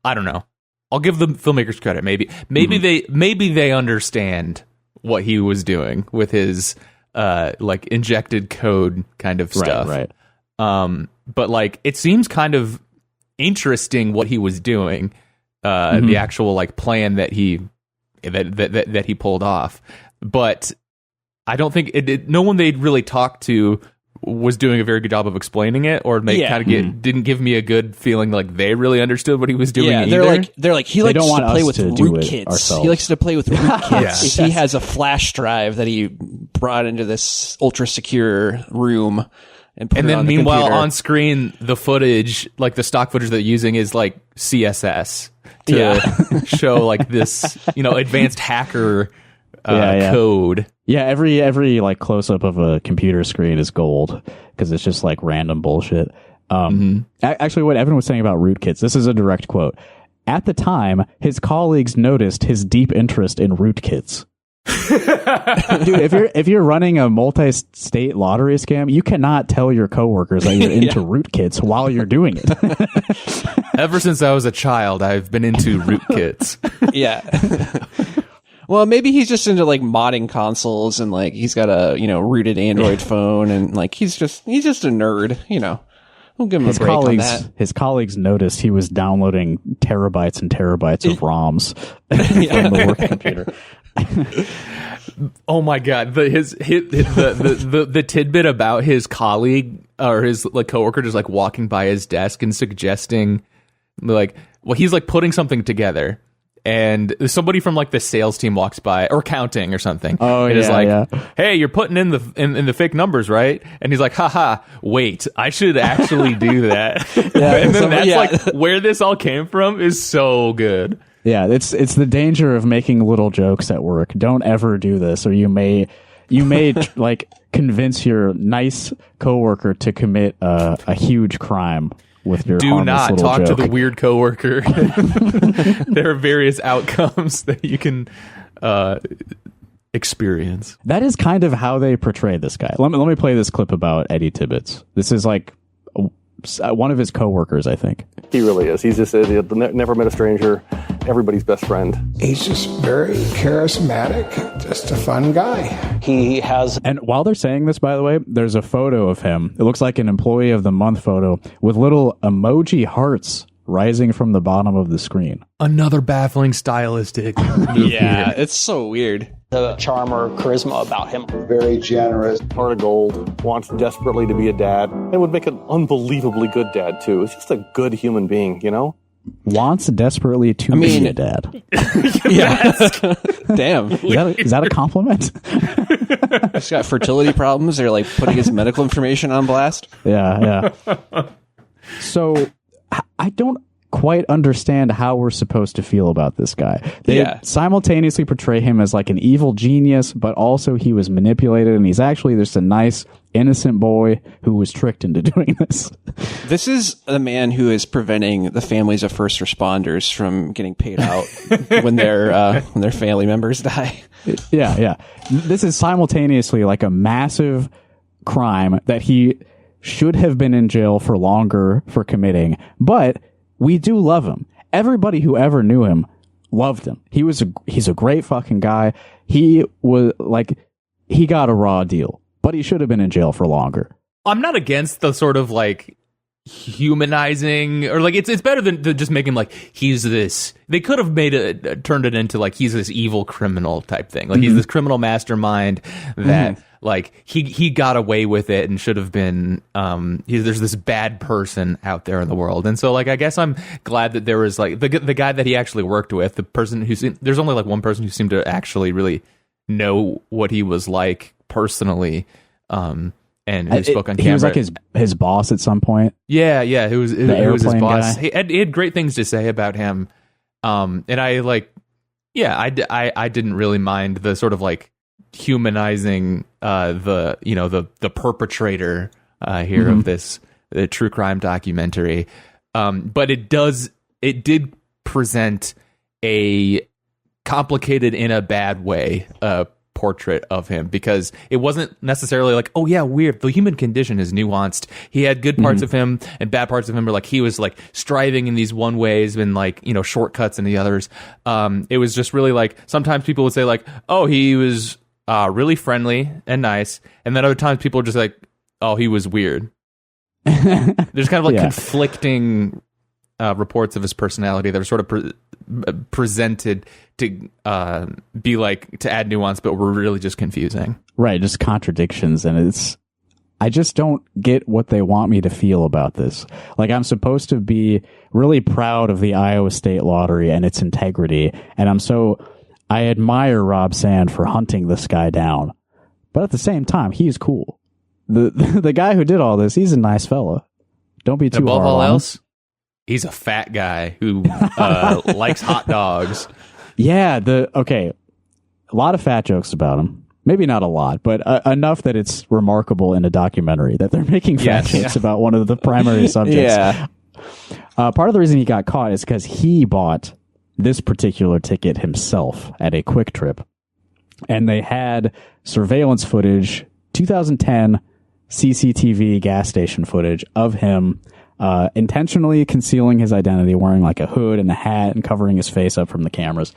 I don't know. I'll give the filmmakers credit. Maybe they understand what he was doing with his like injected code kind of stuff. Right. But like it seems kind of interesting what he was doing. The actual like plan that he pulled off. But I don't think no one they'd really talked to was doing a very good job of explaining it, or didn't give me a good feeling like they really understood what he was doing. Yeah, either. they're like he likes to play with rootkits. He likes to play with rootkits. He has a flash drive that he brought into this ultra secure room, and then meanwhile on screen the footage, like the stock footage they're using, is like CSS to show like this, advanced hacker code. Yeah, every like close up of a computer screen is gold because it's just like random bullshit. Actually, what Evan was saying about rootkits, this is a direct quote. At the time, his colleagues noticed his deep interest in rootkits. Dude, if you're running a multi-state lottery scam, you cannot tell your coworkers that you're into rootkits while you're doing it. Ever since I was a child, I've been into rootkits. Yeah. Well, maybe he's just into like modding consoles, and like he's got a rooted Android phone, and like he's just a nerd. We'll give him a break on that. His colleagues noticed he was downloading terabytes and terabytes of ROMs from the work computer. Oh my god! The tidbit about his colleague or his like coworker just like walking by his desk and suggesting like, well, he's like putting something together. And somebody from like the sales team walks by, or counting or something. Oh, and is like, hey, you're putting in the fake numbers, right? And he's like, haha, wait, I should actually do that. And then that's like where this all came from is so good. Yeah, it's the danger of making little jokes at work. Don't ever do this, or you may like convince your nice coworker to commit a huge crime. With your do not talk joke. to the weird coworker. There are various outcomes that you can experience. That is kind of how they portray this guy. Let me play this clip about Eddie Tibbetts. This is like one of his coworkers, I think. He really is. He's just never met a stranger. Everybody's best friend. He's just very charismatic, just a fun guy. He has... And while they're saying this, by the way, there's a photo of him. It looks like an Employee of the Month photo with little emoji hearts rising from the bottom of the screen. Another baffling stylistic move. Yeah, it's so weird. The charm or charisma about him. Very generous. Heart of gold. Wants desperately to be a dad. And would make an unbelievably good dad, too. It's just a good human being, Wants desperately to be a dad. Yeah. Damn. Is that a compliment? He's got fertility problems. They're like putting his medical information on blast. Yeah. So I don't quite understand how we're supposed to feel about this guy. They simultaneously portray him as like an evil genius, but also he was manipulated, and he's actually just a nice, innocent boy who was tricked into doing this. This is the man who is preventing the families of first responders from getting paid out when their family members die. Yeah. This is simultaneously like a massive crime that he should have been in jail for longer for committing, but we do love him. Everybody who ever knew him loved him. He's a great fucking guy. He was like, he got a raw deal, but he should have been in jail for longer. I'm not against the sort of like humanizing, or like it's better than just making like he's this. They could have turned it into like he's this evil criminal type thing. Like he's this criminal mastermind that like he got away with it and should have been. There's this bad person out there in the world, and so like I guess I'm glad that there was like the guy that he actually worked with, the person there's only like one person who seemed to actually really know what he was like personally. And who spoke on camera. He was like his boss at some point. Yeah. Who was his boss? He had great things to say about him. And I like, I didn't really mind the sort of like humanizing the perpetrator here of this the true crime documentary. But it did present a complicated in a bad way portrait of him, because it wasn't necessarily like, oh yeah, weird. The human condition is nuanced. He had good parts of him and bad parts of him, or like he was like striving in these one ways and like, shortcuts in the others. It was just really like, sometimes people would say like, oh, he was really friendly and nice, and then other times people are just like, oh, he was weird. There's kind of like conflicting reports of his personality that are sort of presented to be like to add nuance, but were really just confusing. Right, just contradictions, and I just don't get what they want me to feel about this. Like, I'm supposed to be really proud of the Iowa State Lottery and its integrity, and I admire Rob Sand for hunting this guy down. But at the same time, he's cool. The guy who did all this, he's a nice fella. Don't be too above hard all on him. else. He's a fat guy who likes hot dogs. Yeah, a lot of fat jokes about him. Maybe not a lot, but enough that it's remarkable in a documentary that they're making fat jokes about one of the primary subjects. Yeah. Part of the reason he got caught is because he bought this particular ticket himself at a Quick Trip. And they had surveillance footage, 2010 CCTV gas station footage of him intentionally concealing his identity, wearing like a hood and a hat and covering his face up from the cameras.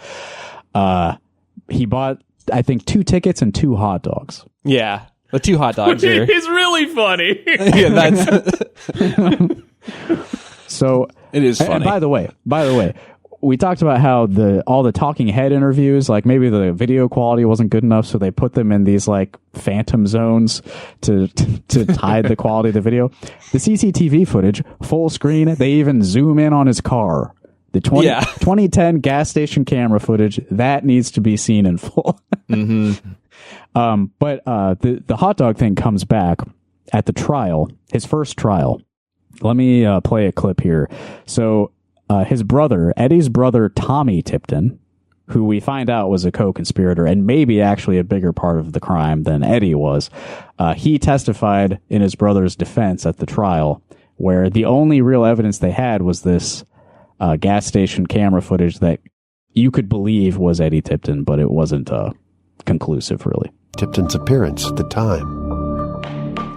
He bought, I think, 2 tickets and 2 hot dogs. Yeah, the 2 hot dogs are... It's really funny. Yeah, that's... So it is funny. And by the way, we talked about how all the talking head interviews, like maybe the video quality wasn't good enough, so they put them in these like phantom zones to hide the quality of the video. The CCTV footage, full screen, they even zoom in on his car. The 2010 gas station camera footage, that needs to be seen in full. But the hot dog thing comes back at the trial, his first trial. Let me play a clip here. So his brother, Eddie's brother, Tommy Tipton, who we find out was a co-conspirator and maybe actually a bigger part of the crime than Eddie was, he testified in his brother's defense at the trial, where the only real evidence they had was this gas station camera footage that you could believe was Eddie Tipton, but it wasn't conclusive, really. Tipton's appearance at the time.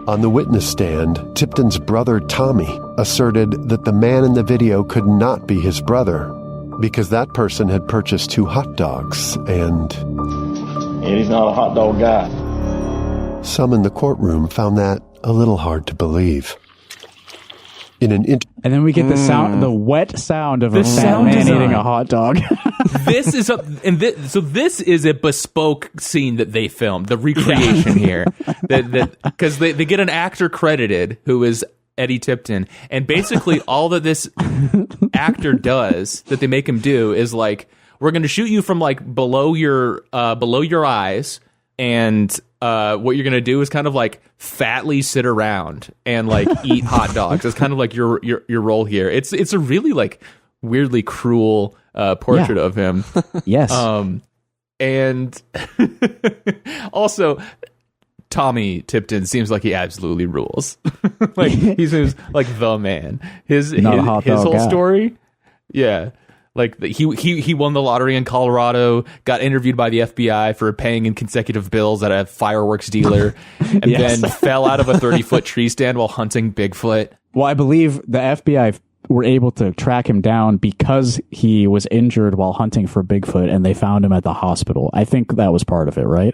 On the witness stand, Tipton's brother Tommy asserted that the man in the video could not be his brother because that person had purchased 2 hot dogs and he's not a hot dog guy. Some in the courtroom found that a little hard to believe. And then we get the wet sound of a fat man eating a hot dog. This is this is a bespoke scene that they filmed, the recreation here. Because they get an actor credited who is Eddie Tipton, and basically all that this actor does that they make him do is like, we're going to shoot you from like below your eyes, and what you're going to do is kind of like fatly sit around and like eat hot dogs. It's kind of like your role here. It's a really like weirdly cruel portrait of him. Yes. And also Tommy Tipton seems like he absolutely rules. Like he seems like the man. His whole guy. story. Yeah. Like he won the lottery in Colorado, got interviewed by the FBI for paying in consecutive bills at a fireworks dealer, and then fell out of a 30-foot tree stand while hunting Bigfoot. Well, I believe the FBI were able to track him down because he was injured while hunting for Bigfoot, and they found him at the hospital. I think that was part of it, right?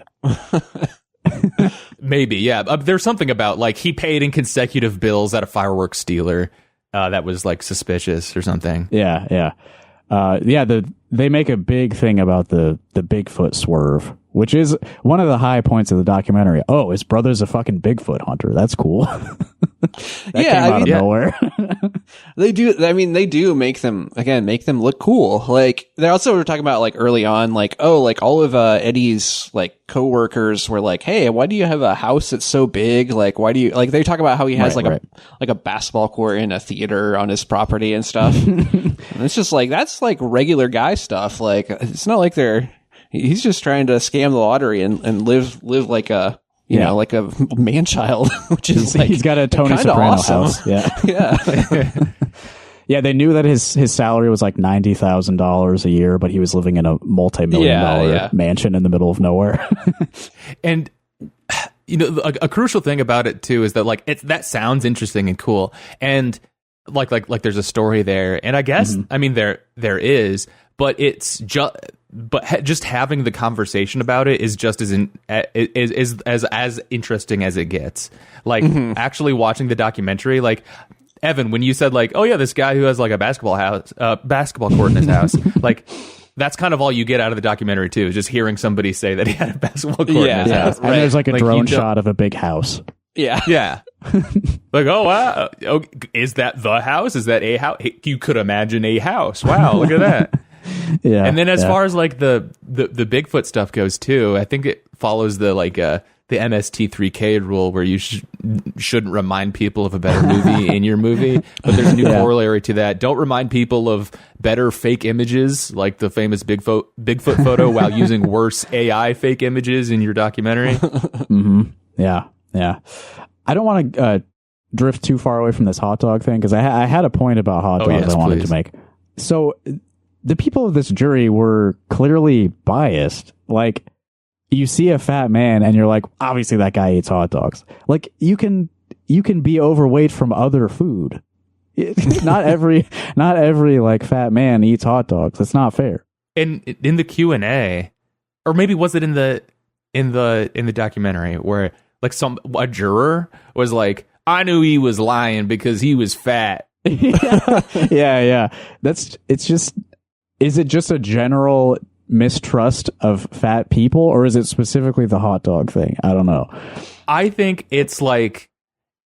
Maybe, yeah. There's something about like he paid in consecutive bills at a fireworks dealer. that was like suspicious or something. Yeah. They make a big thing about the Bigfoot swerve, which is one of the high points of the documentary. Oh, his brother's a fucking Bigfoot hunter. That's cool. That came out of nowhere. They do make them look cool. Like, they also were talking about, like, early on, like, all of Eddie's, like, coworkers were like, hey, why do you have a house that's so big? Like, why do you, like, they talk about how he has a basketball court in a theater on his property and stuff. And it's just like, that's like regular guy stuff. Like, it's not like he's just trying to scam the lottery and live like a, you know, like a man child, which is like, he's got a Tony Soprano awesome. house. Yeah. Yeah. Yeah, they knew that his salary was like $90,000 a year, but he was living in a multi-million-dollar mansion in the middle of nowhere. And you know, a crucial thing about it too is that like that sounds interesting and cool, and like there's a story there, and I guess I mean there is, but it's just having the conversation about it is just as interesting as it gets. Like actually watching the documentary, like. Evan, when you said like, oh yeah, this guy who has like a basketball court in his house, like that's kind of all you get out of the documentary too, is just hearing somebody say that he had a basketball court in his house. And there's like a drone shot of a big house. Yeah. Yeah. Like, oh wow, is that the house? Is that a house? You could imagine a house. Wow, look at that. Yeah. And then as far as like the Bigfoot stuff goes too, I think it follows the like the MST3K rule, where you shouldn't remind people of a better movie in your movie. But there's a new corollary to that. Don't remind people of better fake images, like the famous Bigfoot photo, while using worse AI fake images in your documentary. Yeah. I don't want to drift too far away from this hot dog thing, because I had a point about hot dogs I wanted to make. So the people of this jury were clearly biased. Like, you see a fat man and you're like, obviously that guy eats hot dogs. Like, you can be overweight from other food. Not every like fat man eats hot dogs. It's not fair. In the Q&A, or maybe was it in the documentary, where like a juror was like, I knew he was lying because he was fat. Yeah. Is it just a general mistrust of fat people, or is it specifically the hot dog thing? I don't know. I think it's like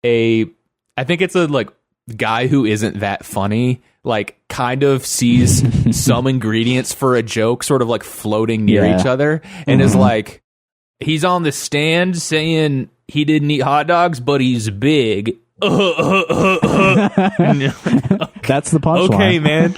a like guy who isn't that funny, like kind of sees some ingredients for a joke sort of like floating near each other, and is like, he's on the stand saying he didn't eat hot dogs, but he's big. That's the punchline. Okay, man.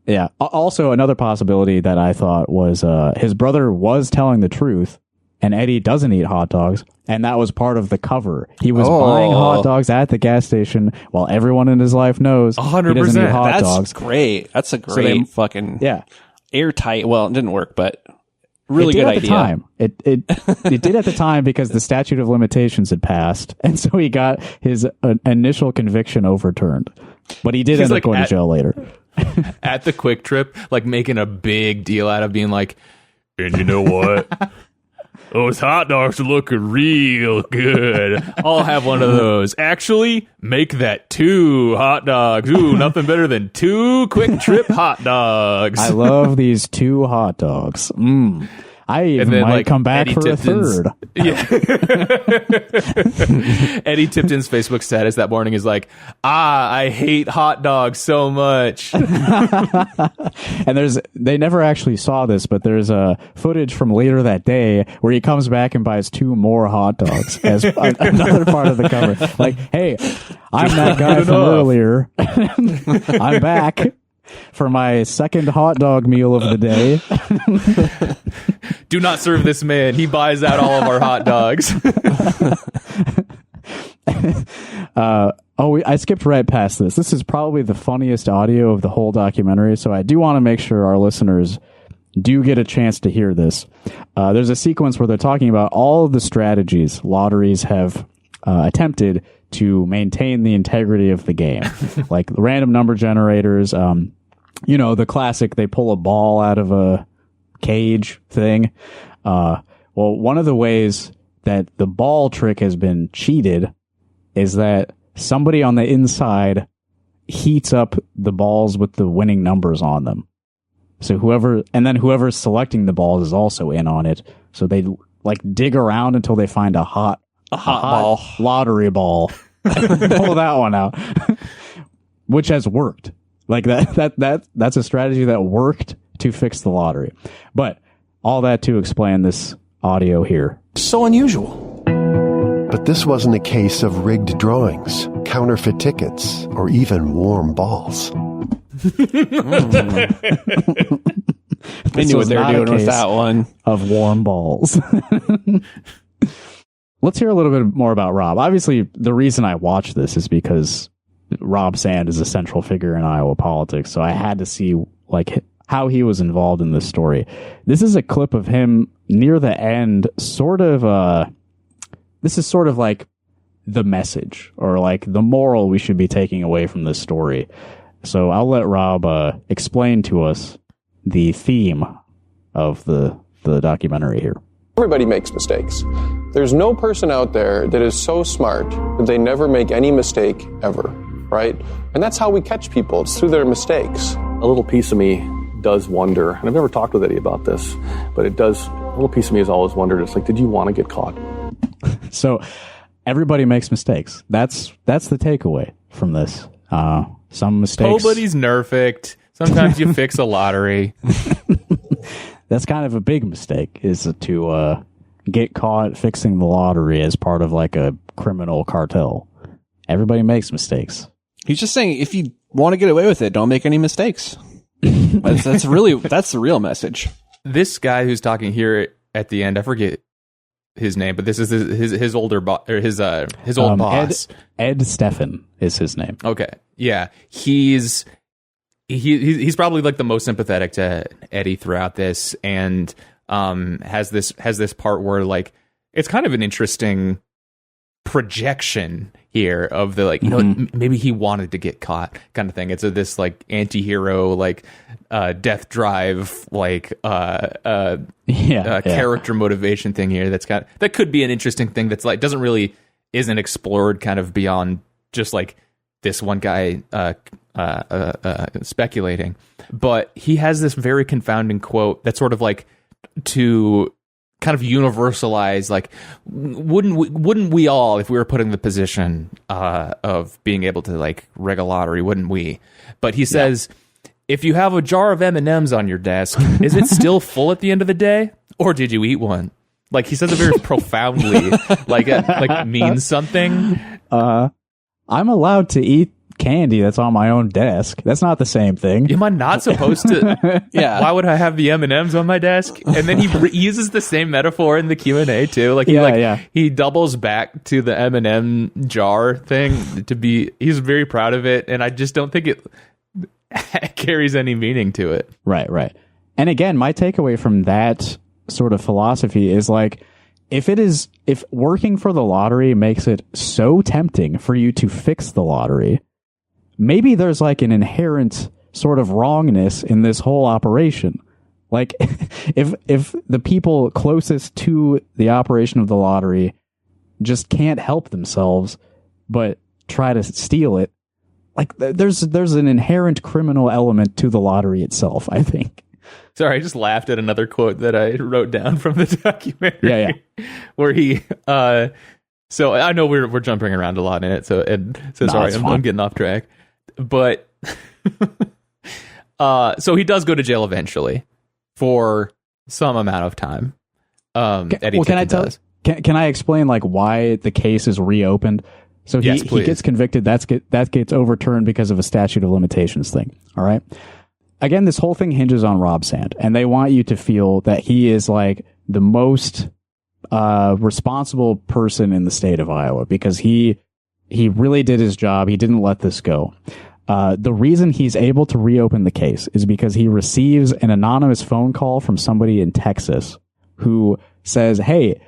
Yeah. Also, another possibility that I thought was his brother was telling the truth, and Eddie doesn't eat hot dogs, and that was part of the cover. He was buying hot dogs at the gas station while everyone in his life knows 100%. He doesn't eat hot dogs. Great. That's a great fucking airtight. Well, it didn't work, but really good idea. Time. It did at the time because the statute of limitations had passed, and so he got his initial conviction overturned. But he did end up going to jail later. At the Quick Trip, like making a big deal out of being like, and you know what? Those hot dogs are looking real good. I'll have one of those. Actually, make that 2 hot dogs. Ooh, nothing better than 2 Quick Trip hot dogs. I love these 2 hot dogs. I even might come back Eddie for Tipton's, a third. Yeah. Eddie Tipton's Facebook status that morning is like, I hate hot dogs so much. And they never actually saw this, but there's footage from later that day where he comes back and buys 2 more hot dogs as another part of the cover. Like, hey, I'm that guy from earlier. I'm back for my second hot dog meal of the day. Do not serve this man. He buys out all of our hot dogs. I skipped right past this. This is probably the funniest audio of the whole documentary, so I do want to make sure our listeners do get a chance to hear this. There's a sequence where they're talking about all of the strategies lotteries have attempted to maintain the integrity of the game, like the random number generators, the classic, they pull a ball out of a cage thing. Well, one of the ways that the ball trick has been cheated is that somebody on the inside heats up the balls with the winning numbers on them. So whoever's selecting the balls is also in on it. So they like dig around until they find a hot ball, lottery ball. Pull that one out, which has worked. Like that's a strategy that worked to fix the lottery. But all that to explain this audio here. So unusual. But this wasn't a case of rigged drawings, counterfeit tickets, or even warm balls. They knew what they were doing with that one. Of warm balls. Let's hear a little bit more about Rob. Obviously, the reason I watched this is because Rob Sand is a central figure in Iowa politics, so I had to see like how he was involved in this story. This is a clip of him near the end, this is sort of like the message or like the moral we should be taking away from this story. So I'll let Rob explain to us the theme of the documentary here. Everybody makes mistakes. There's no person out there that is so smart that they never make any mistake ever, right? And that's how we catch people. It's through their mistakes. A little piece of me does wonder, and I've never talked with Eddie about this, but a little piece of me has always wondered, it's like, did you want to get caught? So everybody makes mistakes. That's the takeaway from this. Some mistakes. Nobody's perfect. Sometimes you fix a lottery. That's kind of a big mistake, is to get caught fixing the lottery as part of like a criminal cartel. Everybody makes mistakes. He's just saying, if you want to get away with it, don't make any mistakes. that's the real message. This guy who's talking here at the end, I forget his name, but this is his older his old boss. Ed Steffen is his name. Okay, yeah, he's probably like the most sympathetic to Eddie throughout this, and has this part where like it's kind of an interesting projection here of the like, you know, maybe he wanted to get caught kind of thing. It's this like anti-hero like death drive like character motivation thing here that could be an interesting thing that's like isn't explored kind of beyond just like this one guy speculating. But he has this very confounding quote that's sort of like to kind of universalize, like, wouldn't we all, if we were put in the position of being able to like rig a lottery, wouldn't we? But he says, if you have a jar of M&Ms on your desk, is it still full at the end of the day, or did you eat one? Like, he says it very profoundly, like means something. I'm allowed to eat candy that's on my own desk. That's not the same thing. Am I not supposed to? Yeah. Why would I have the M&Ms on my desk? And then he uses the same metaphor in the Q&A too. Like he doubles back to the M&M jar thing to be. He's very proud of it, and I just don't think it carries any meaning to it. Right. And again, my takeaway from that sort of philosophy is like, if working for the lottery makes it so tempting for you to fix the lottery, maybe there's like an inherent sort of wrongness in this whole operation. Like if the people closest to the operation of the lottery just can't help themselves but try to steal it, like there's an inherent criminal element to the lottery itself, I think. Sorry, I just laughed at another quote that I wrote down from the documentary. Yeah. Where he so I know we're jumping around a lot in it, so sorry, I'm getting off track. But so he does go to jail eventually for some amount of time. Eddie can I explain like why the case is reopened? So he gets convicted. That gets overturned because of a statute of limitations thing. All right. Again, this whole thing hinges on Rob Sand, and they want you to feel that he is like the most responsible person in the state of Iowa because he really did his job. He didn't let this go. The reason he's able to reopen the case is because he receives an anonymous phone call from somebody in Texas who says, "Hey,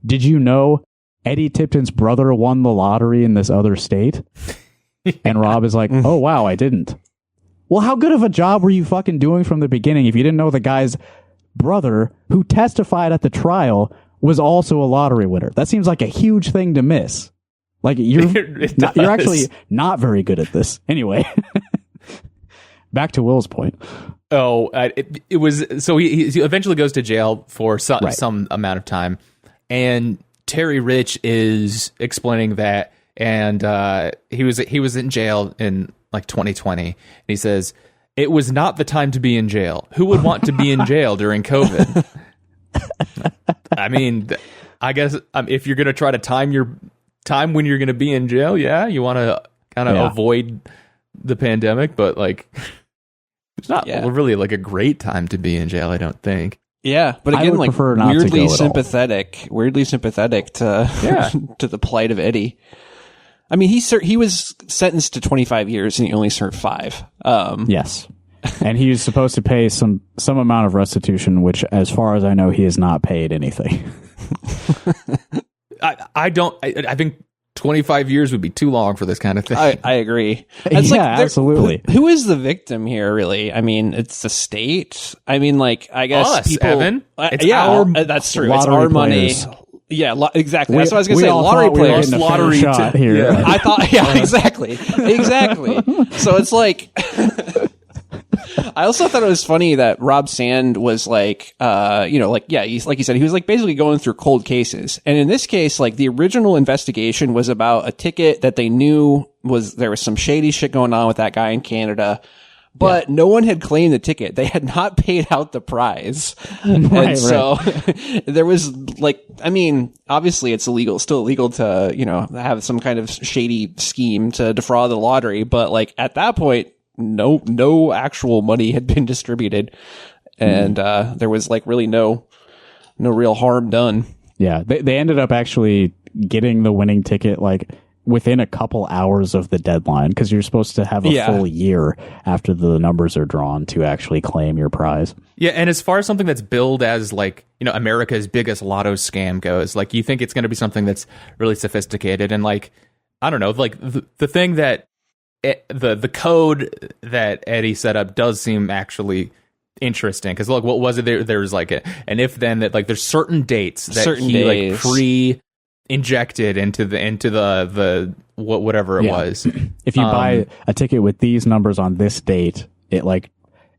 did you know Eddie Tipton's brother won the lottery in this other state?" And Rob is like, "Oh, wow, I didn't." Well, how good of a job were you fucking doing from the beginning if you didn't know the guy's brother who testified at the trial was also a lottery winner? That seems like a huge thing to miss. Like you're actually not very good at this. Anyway, back to Will's point. Oh, it was so he eventually goes to jail for some amount of time, and Terry Rich is explaining that, and he was in jail in like 2020, and he says it was not the time to be in jail. Who would want to be in jail during COVID? I mean, I guess if you're going to try to time your time when you're going to be in jail, yeah, you want to kind of avoid the pandemic, but like it's not really like a great time to be in jail, I don't think. Yeah, but again, like weirdly sympathetic to to the plight of Eddie. I mean, he was sentenced to 25 years and he only served 5. Yes. And he was supposed to pay some amount of restitution, which, as far as I know, he has not paid anything. I think 25 years would be too long for this kind of thing. I agree. It's absolutely. Who is the victim here, really? I mean, it's the state. I mean, like, I guess us, people. Evan. It's that's true. It's our players. money. Yeah, exactly. That's what I was going to say. Lottery players. Lottery shot here. Yeah. I thought, exactly. So it's like, I also thought it was funny that Rob Sand was like, he's like you said, he was like basically going through cold cases. And in this case, like the original investigation was about a ticket that they knew there was some shady shit going on with that guy in Canada. But no one had claimed the ticket. They had not paid out the prize. And so there was like, I mean, obviously it's still illegal to, have some kind of shady scheme to defraud the lottery. But like at that point, no actual money had been distributed. And, there was like really no real harm done. Yeah. They ended up actually getting the winning ticket, like, within a couple hours of the deadline, because you're supposed to have a full year after the numbers are drawn to actually claim your prize. Yeah, and as far as something that's billed as like, America's biggest lotto scam goes, like you think it's going to be something that's really sophisticated and like, I don't know, like the thing that the code that Eddie set up does seem actually interesting, because look, what was it? There's like an if then that like there's certain dates that like pre-injected into the whatever it was. If you buy a ticket with these numbers on this date, it like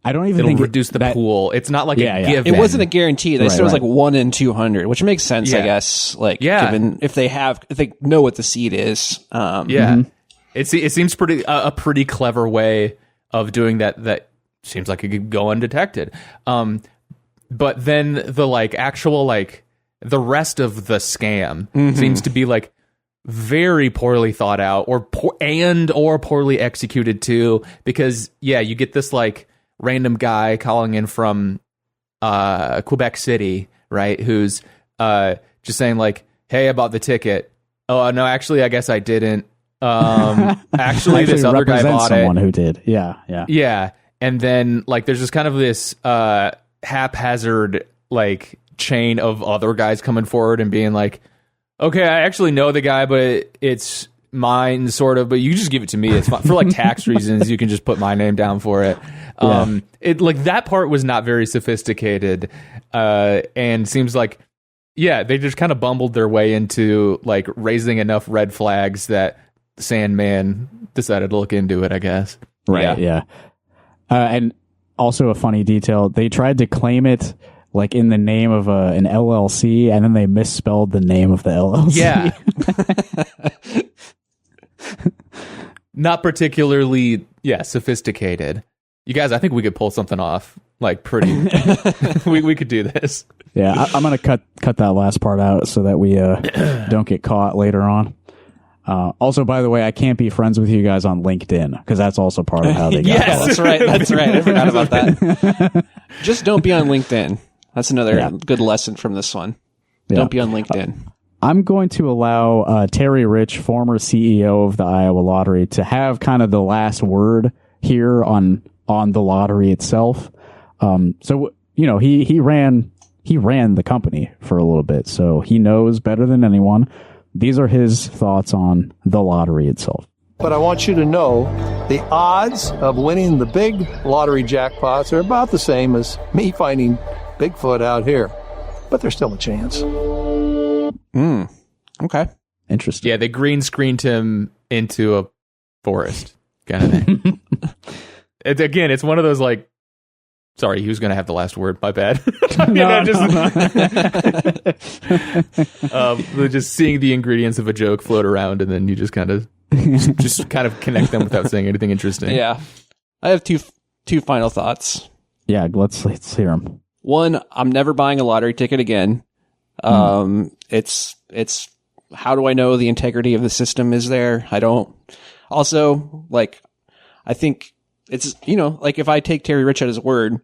it'll reduce the pool. It's not like a given. It wasn't a guarantee. They said it was like 1 in 200, which makes sense, I guess. Like given if they know what the seed is. It seems a pretty clever way of doing that. That seems like it could go undetected. But then the like actual like the rest of the scam seems to be like very poorly thought out or poorly executed too. Because you get this like random guy calling in from Quebec City, right? Who's just saying like, "Hey, I bought the ticket. Oh no, actually, I guess I didn't. Actually, this other guy bought someone who did. Yeah. And then like there's just kind of this haphazard like chain of other guys coming forward and being like, okay, I actually know the guy, but it's mine sort of, but you just give it to me. It's fine. For like tax reasons, you can just put my name down for it. It like that part was not very sophisticated, and seems like they just kind of bumbled their way into like raising enough red flags that Sandman decided to look into it, I guess. Right. Yeah. And also a funny detail, they tried to claim it like in the name of an LLC, and then they misspelled the name of the LLC. Yeah. Not particularly, sophisticated. You guys, I think we could pull something off. Like pretty, we could do this. Yeah, I'm gonna cut that last part out so that we don't get caught later on. Also, by the way, I can't be friends with you guys on LinkedIn because that's also part of how they got us. That's right. I forgot about that. Just don't be on LinkedIn. That's another good lesson from this one. Don't be on LinkedIn. I'm going to allow Terry Rich, former CEO of the Iowa Lottery, to have kind of the last word here on the lottery itself. So he ran the company for a little bit, so he knows better than anyone. These are his thoughts on the lottery itself. But I want you to know the odds of winning the big lottery jackpots are about the same as me finding Bigfoot out here. But there's still a chance. Okay. Interesting. Yeah, they green screened him into a forest kind of thing. It's one of those like. Sorry, he was going to have the last word. My bad. Just seeing the ingredients of a joke float around, and then you just kind of connect them without saying anything interesting. Yeah, I have two final thoughts. Yeah, let's hear them. One, I'm never buying a lottery ticket again. It's how do I know the integrity of the system is there? I don't. Also, like, I think it's, like if I take Terry Rich at his word,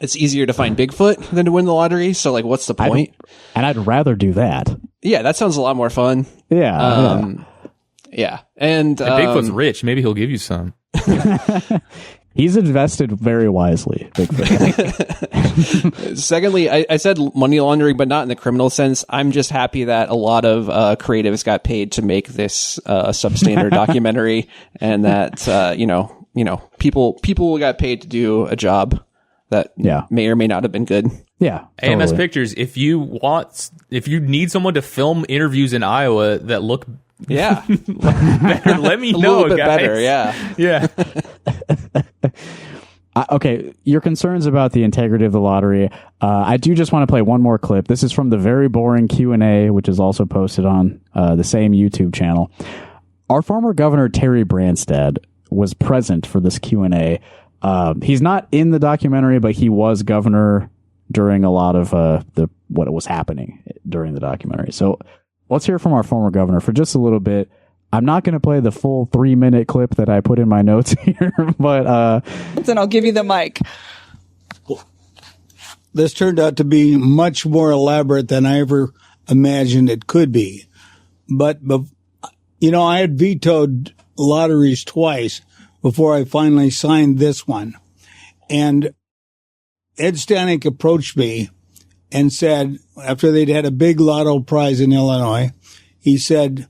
it's easier to find Bigfoot than to win the lottery. So like, what's the point? I'd rather do that. Yeah, that sounds a lot more fun. Yeah. Yeah. And Bigfoot's rich. Maybe he'll give you some. He's invested very wisely, Bigfoot. Secondly, I said money laundering, but not in the criminal sense. I'm just happy that a lot of creatives got paid to make this substandard documentary, and that people got paid to do a job that may or may not have been good. Yeah, totally. AMS Pictures. If you need someone to film interviews in Iowa that look better, let me know. A little bit guys. better, yeah. Okay, your concerns about the integrity of the lottery. I do just want to play one more clip. This is from the very boring Q&A, which is also posted on the same YouTube channel. Our former governor, Terry Branstad, was present for this Q&A. He's not in the documentary, but he was governor during a lot of what was happening during the documentary. So let's hear from our former governor for just a little bit. I'm not going to play the full 3-minute clip that I put in my notes here, but then I'll give you the mic. This turned out to be much more elaborate than I ever imagined it could be. But I had vetoed lotteries twice before I finally signed this one. And Ed Stanek approached me and said, after they'd had a big lotto prize in Illinois, he said,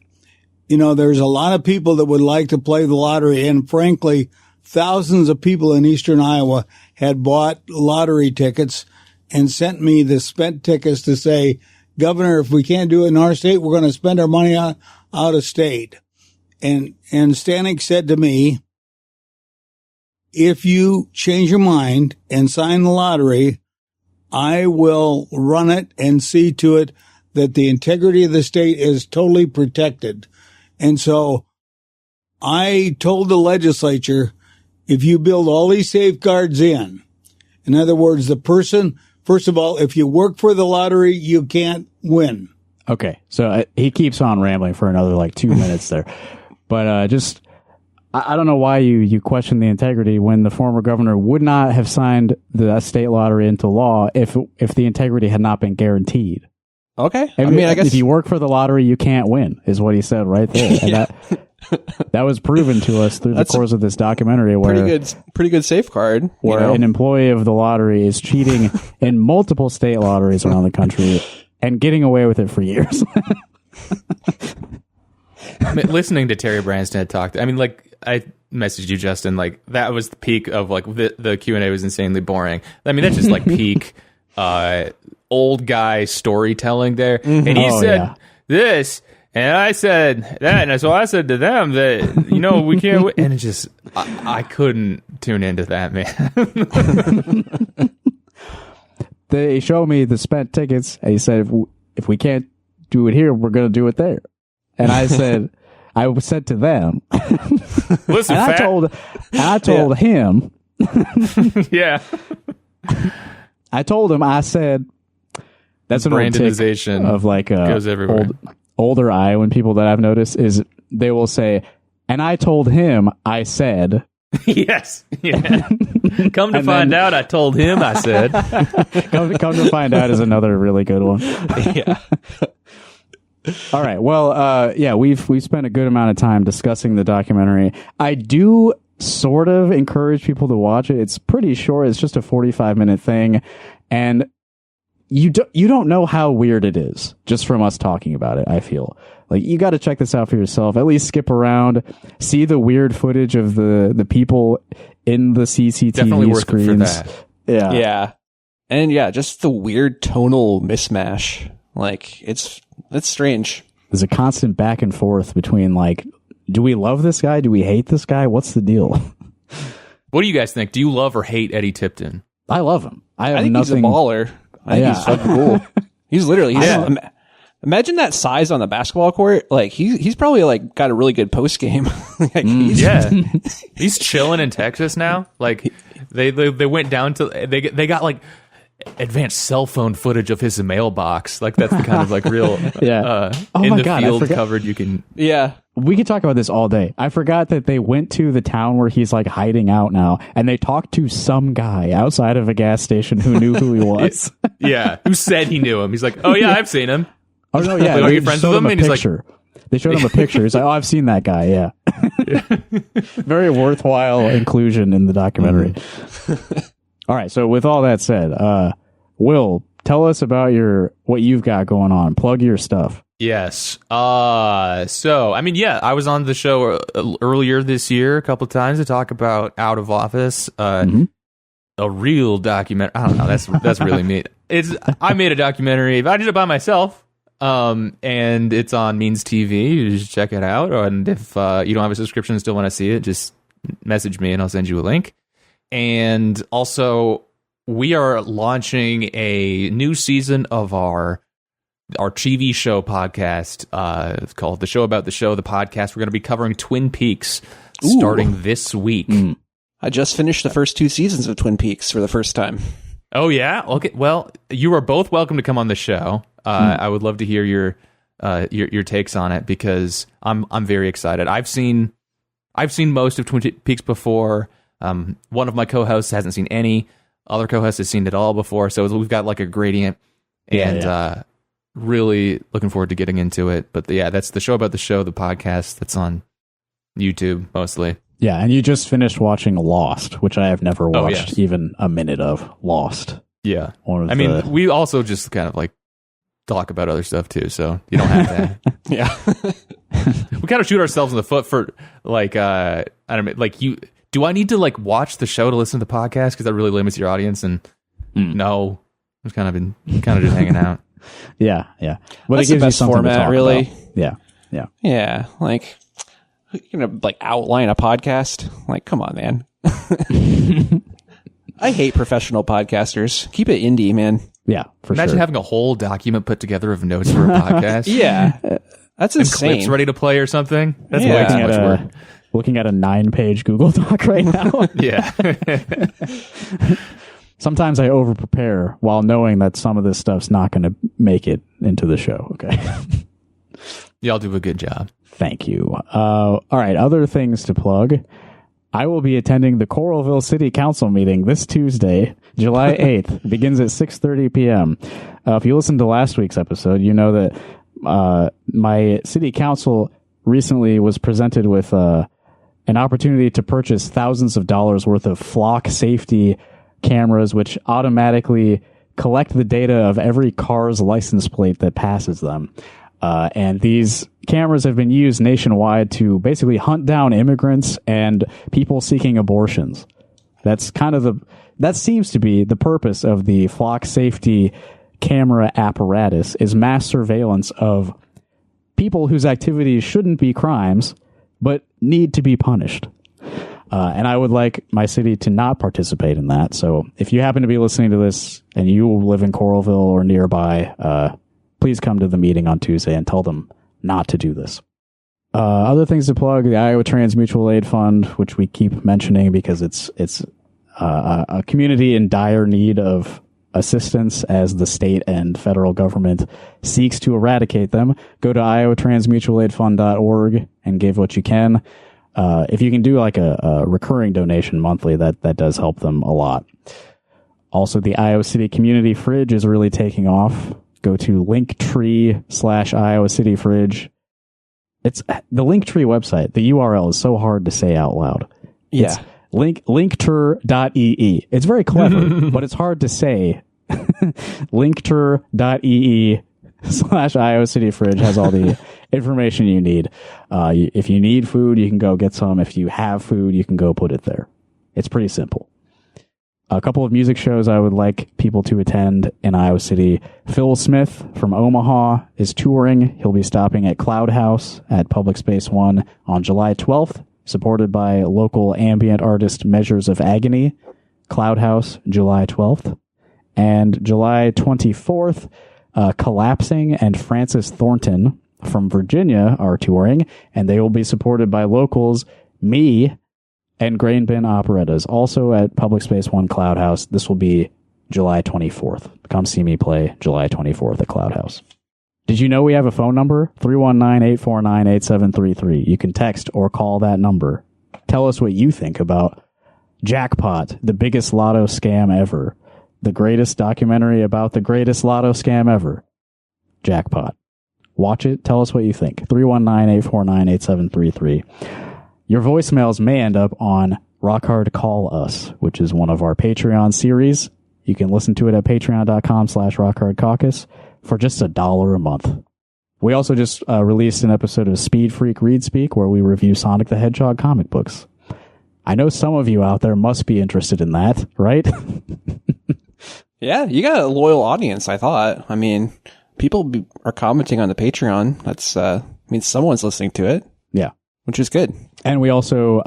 there's a lot of people that would like to play the lottery. And frankly, thousands of people in eastern Iowa had bought lottery tickets and sent me the spent tickets to say, Governor, if we can't do it in our state, we're going to spend our money out of state. And Stanek said to me, if you change your mind and sign the lottery, I will run it and see to it that the integrity of the state is totally protected. And so I told the legislature, if you build all these safeguards in other words, the person, first of all, if you work for the lottery, you can't win. Okay. So he keeps on rambling for another 2 minutes there. But I don't know why you question the integrity when the former governor would not have signed the state lottery into law if the integrity had not been guaranteed. Okay. I guess if you work for the lottery, you can't win, is what he said right there. And that was proven to us through the course of this documentary. Where pretty good safeguard. Where an employee of the lottery is cheating in multiple state lotteries around the country and getting away with it for years. Listening to Terry Branstad talk, I messaged you, Justin, that was the peak of the Q&A was insanely boring. That's just peak old guy storytelling there. Mm-hmm. And he said this, and I said that, and so I said to them that, we can't, and it just, I couldn't tune into that, man. They showed me the spent tickets, and he said, if we can't do it here, we're going to do it there. And I said, to them, listen, and I told him, yeah. I told him, I said, that's an brandonization old tick of goes everywhere. Older Iowan people that I've noticed is they will say, and I told him, I said. Yes. Yeah. Come to find out, I told him, I said. come to find out is another really good one. Yeah. All right. Well, we've spent a good amount of time discussing the documentary. I do sort of encourage people to watch it. It's pretty short. It's just a 45-minute thing, and you don't know how weird it is just from us talking about it. I feel you got to check this out for yourself. At least skip around, see the weird footage of the people in the CCTV Definitely worth screens. It for that. Yeah. Yeah. And just the weird tonal mismatch. It's strange. there's a constant back and forth between like, do we love this guy? Do we hate this guy? What's the deal? What do you guys think? Do you love or hate Eddie Tipton? I love him. I think nothing... he's a baller. I think he's fucking cool. He's literally, imagine that size on the basketball court. Like he's probably like got a really good post game. Like, he's chilling in Texas now. Like they went down to they got like advanced cell phone footage of his mailbox. Like that's the kind of like real in the field covered you can. Yeah. We could talk about this all day. I forgot that they went to the town where he's like hiding out now, and they talked to some guy outside of a gas station who knew who he was. Who said he knew him. He's like, oh yeah, I've seen him. Oh no, yeah. Are you friends with him? And he's like, they showed him a picture. He's like, oh, I've seen that guy. Yeah. Very worthwhile inclusion in the documentary. All right. So with all that said, Will, tell us about what you've got going on. Plug your stuff. Yes. So, I mean, I was on the show earlier this year a couple of times to talk about Out of Office, a real document. I don't know. That's really neat. I made a documentary. I did it by myself. And it's on Means TV. You should check it out. And if you don't have a subscription and still want to see it, just message me and I'll send you a link. And also, we are launching a new season of our TV show podcast. It's called The Show About the Show, the podcast. We're going to be covering Twin Peaks starting this week. I just finished the first 2 seasons of Twin Peaks for the first time. Oh, yeah? Okay. Well, you are both welcome to come on the show. I would love to hear your takes on it because I'm very excited. I've seen most of Twin Peaks before. One of my co-hosts hasn't seen any. Other co-host has seen it all before. So we've got like a gradient. And really looking forward to getting into it. But that's The Show About the Show, the podcast that's on YouTube mostly. Yeah, and you just finished watching Lost, which I have never watched even a minute of. Lost. Yeah. We also just kind of like talk about other stuff too, so you don't have to. Yeah. We kind of shoot ourselves in the foot for like, I don't know, like do I need to like watch the show to listen to the podcast? Because that really limits your audience. And no, I've kind of just hanging out. Yeah. But that's it gives the best you format, really. About. Yeah. Like, you're gonna like outline a podcast. Like, come on, man. I hate professional podcasters. Keep it indie, man. Yeah, for Imagine sure. having a whole document put together of notes for a podcast. Yeah, that's insane. And clips ready to play or something. That's way too much work. Looking at a 9-page Google Doc right now. Yeah. Sometimes I over-prepare while knowing that some of this stuff's not going to make it into the show. Okay. Y'all do a good job. Thank you. All right, other things to plug. I will be attending the Coralville City Council meeting this Tuesday, July 8th. It begins at 6:30 p.m. If you listened to last week's episode, you know that my city council recently was presented with an opportunity to purchase thousands of dollars worth of flock safety cameras, which automatically collect the data of every car's license plate that passes them. And these cameras have been used nationwide to basically hunt down immigrants and people seeking abortions. That's that seems to be the purpose of the flock safety camera apparatus, is mass surveillance of people whose activities shouldn't be crimes, but need to be punished. And I would like my city to not participate in that. So if you happen to be listening to this and you live in Coralville or nearby, please come to the meeting on Tuesday and tell them not to do this. Other things to plug: the Iowa Trans Mutual Aid Fund, which we keep mentioning because it's a community in dire need of assistance as the state and federal government seeks to eradicate them. Go to iowatransmutualaidfund.org and give what you can. If you can do like a recurring donation monthly, that does help them a lot. Also, the Iowa City Community Fridge is really taking off. Go to Linktree/Iowa City Fridge. It's the Linktree website. The URL is so hard to say out loud. Yeah. It's linkter.ee. It's very clever, but it's hard to say. Linkter.ee/Iowa City Fridge has all the information you need. If you need food, you can go get some. If you have food, you can go put it there. It's pretty simple. A couple of music shows I would like people to attend in Iowa City. Phil Smith from Omaha is touring. He'll be stopping at Cloud House at Public Space 1 on July 12th, supported by local ambient artist Measures of Agony. Cloud House, July 12th. And July 24th, Collapsing and Francis Thornton from Virginia are touring, and they will be supported by locals, me, and Grain Bin Operettas, also at Public Space 1 Cloud House. This will be July 24th. Come see me play July 24th at Cloud House. Did you know we have a phone number? 319-849-8733. You can text or call that number. Tell us what you think about Jackpot, the biggest lotto scam ever. The greatest documentary about the greatest lotto scam ever. Jackpot. Watch it. Tell us what you think. 319-849-8733. Your voicemails may end up on Rock Hard Call Us, which is one of our Patreon series. You can listen to it at patreon.com/rockhardcaucus for just $1 a month. We also just released an episode of Speed Freak Read Speak where we review Sonic the Hedgehog comic books. I know some of you out there must be interested in that, right? Yeah, you got a loyal audience, I thought. I mean, people are commenting on the Patreon. That's means someone's listening to it. Yeah. Which is good. And we also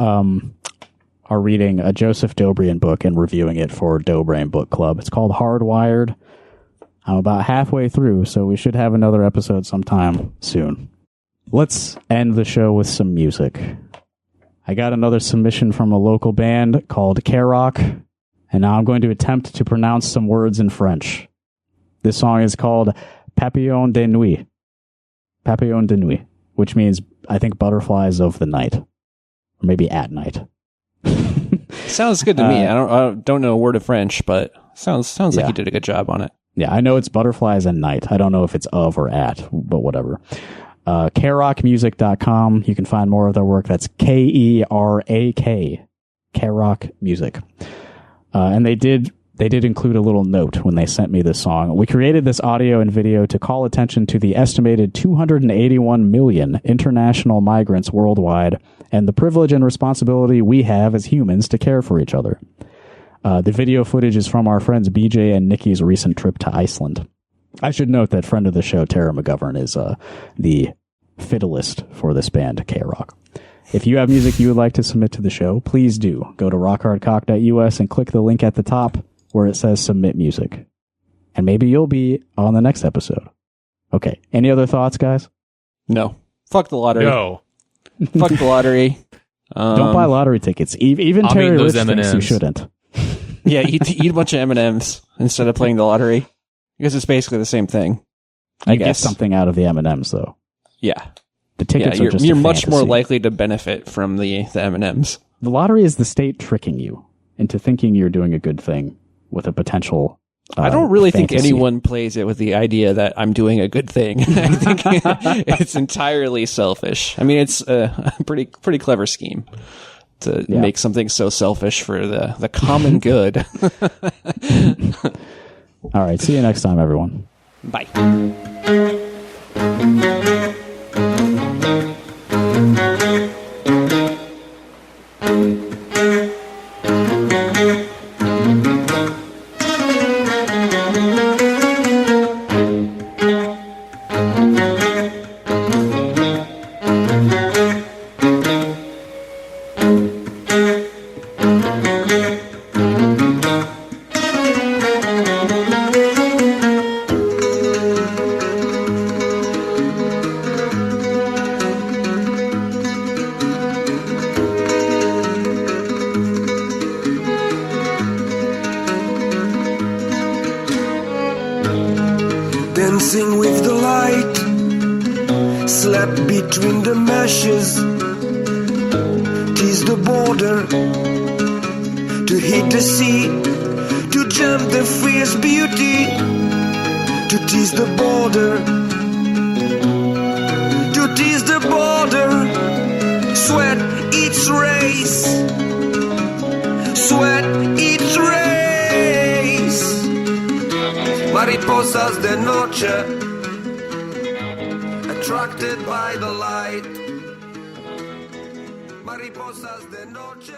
are reading a Joseph Dobrian book and reviewing it for Dobrain Book Club. It's called Hardwired. I'm about halfway through, so we should have another episode sometime soon. Let's end the show with some music. I got another submission from a local band called K-Rock, and now I'm going to attempt to pronounce some words in French. This song is called Papillon de Nuit. Papillon de Nuit, which means, I think, butterflies of the night. Or maybe at night. Sounds good to me. I don't know a word of French, but sounds like you did a good job on it. Yeah, I know it's butterflies and night. I don't know if it's of or at, but whatever. KRockmusic.com. You can find more of their work. That's K-E-R-A-K. K-Rock Music. And they did include a little note when they sent me this song. We created this audio and video to call attention to the estimated 281 million international migrants worldwide and the privilege and responsibility we have as humans to care for each other. The video footage is from our friends BJ and Nikki's recent trip to Iceland. I should note that friend of the show, Tara McGovern, is the fiddleist for this band, K-Rock. If you have music you would like to submit to the show, please do. Go to rockhardcock.us and click the link at the top where it says submit music. And maybe you'll be on the next episode. Okay. Any other thoughts, guys? No. Fuck the lottery. No. Fuck the lottery. Don't buy lottery tickets. Even Terry Rich thinks you shouldn't. Yeah, eat a bunch of M&Ms instead of playing the lottery. Because it's basically the same thing. I guess. Get something out of the M&Ms, though. Yeah. The tickets are just you're much more likely to benefit from the M&Ms. The lottery is the state tricking you into thinking you're doing a good thing with a potential I don't really fantasy. think anyone plays it with the idea that I'm doing a good thing. I think it's entirely selfish. I mean, it's a pretty clever scheme to make something so selfish for the common good. All right. See you next time, everyone. Bye. Dancing with the light, slept between the meshes, tease the border, to hit the sea, to jump the fierce beauty, to tease the border, to tease the border, sweat its race, sweat its race. Mariposas de noche, attracted by the light. Mariposas de noche.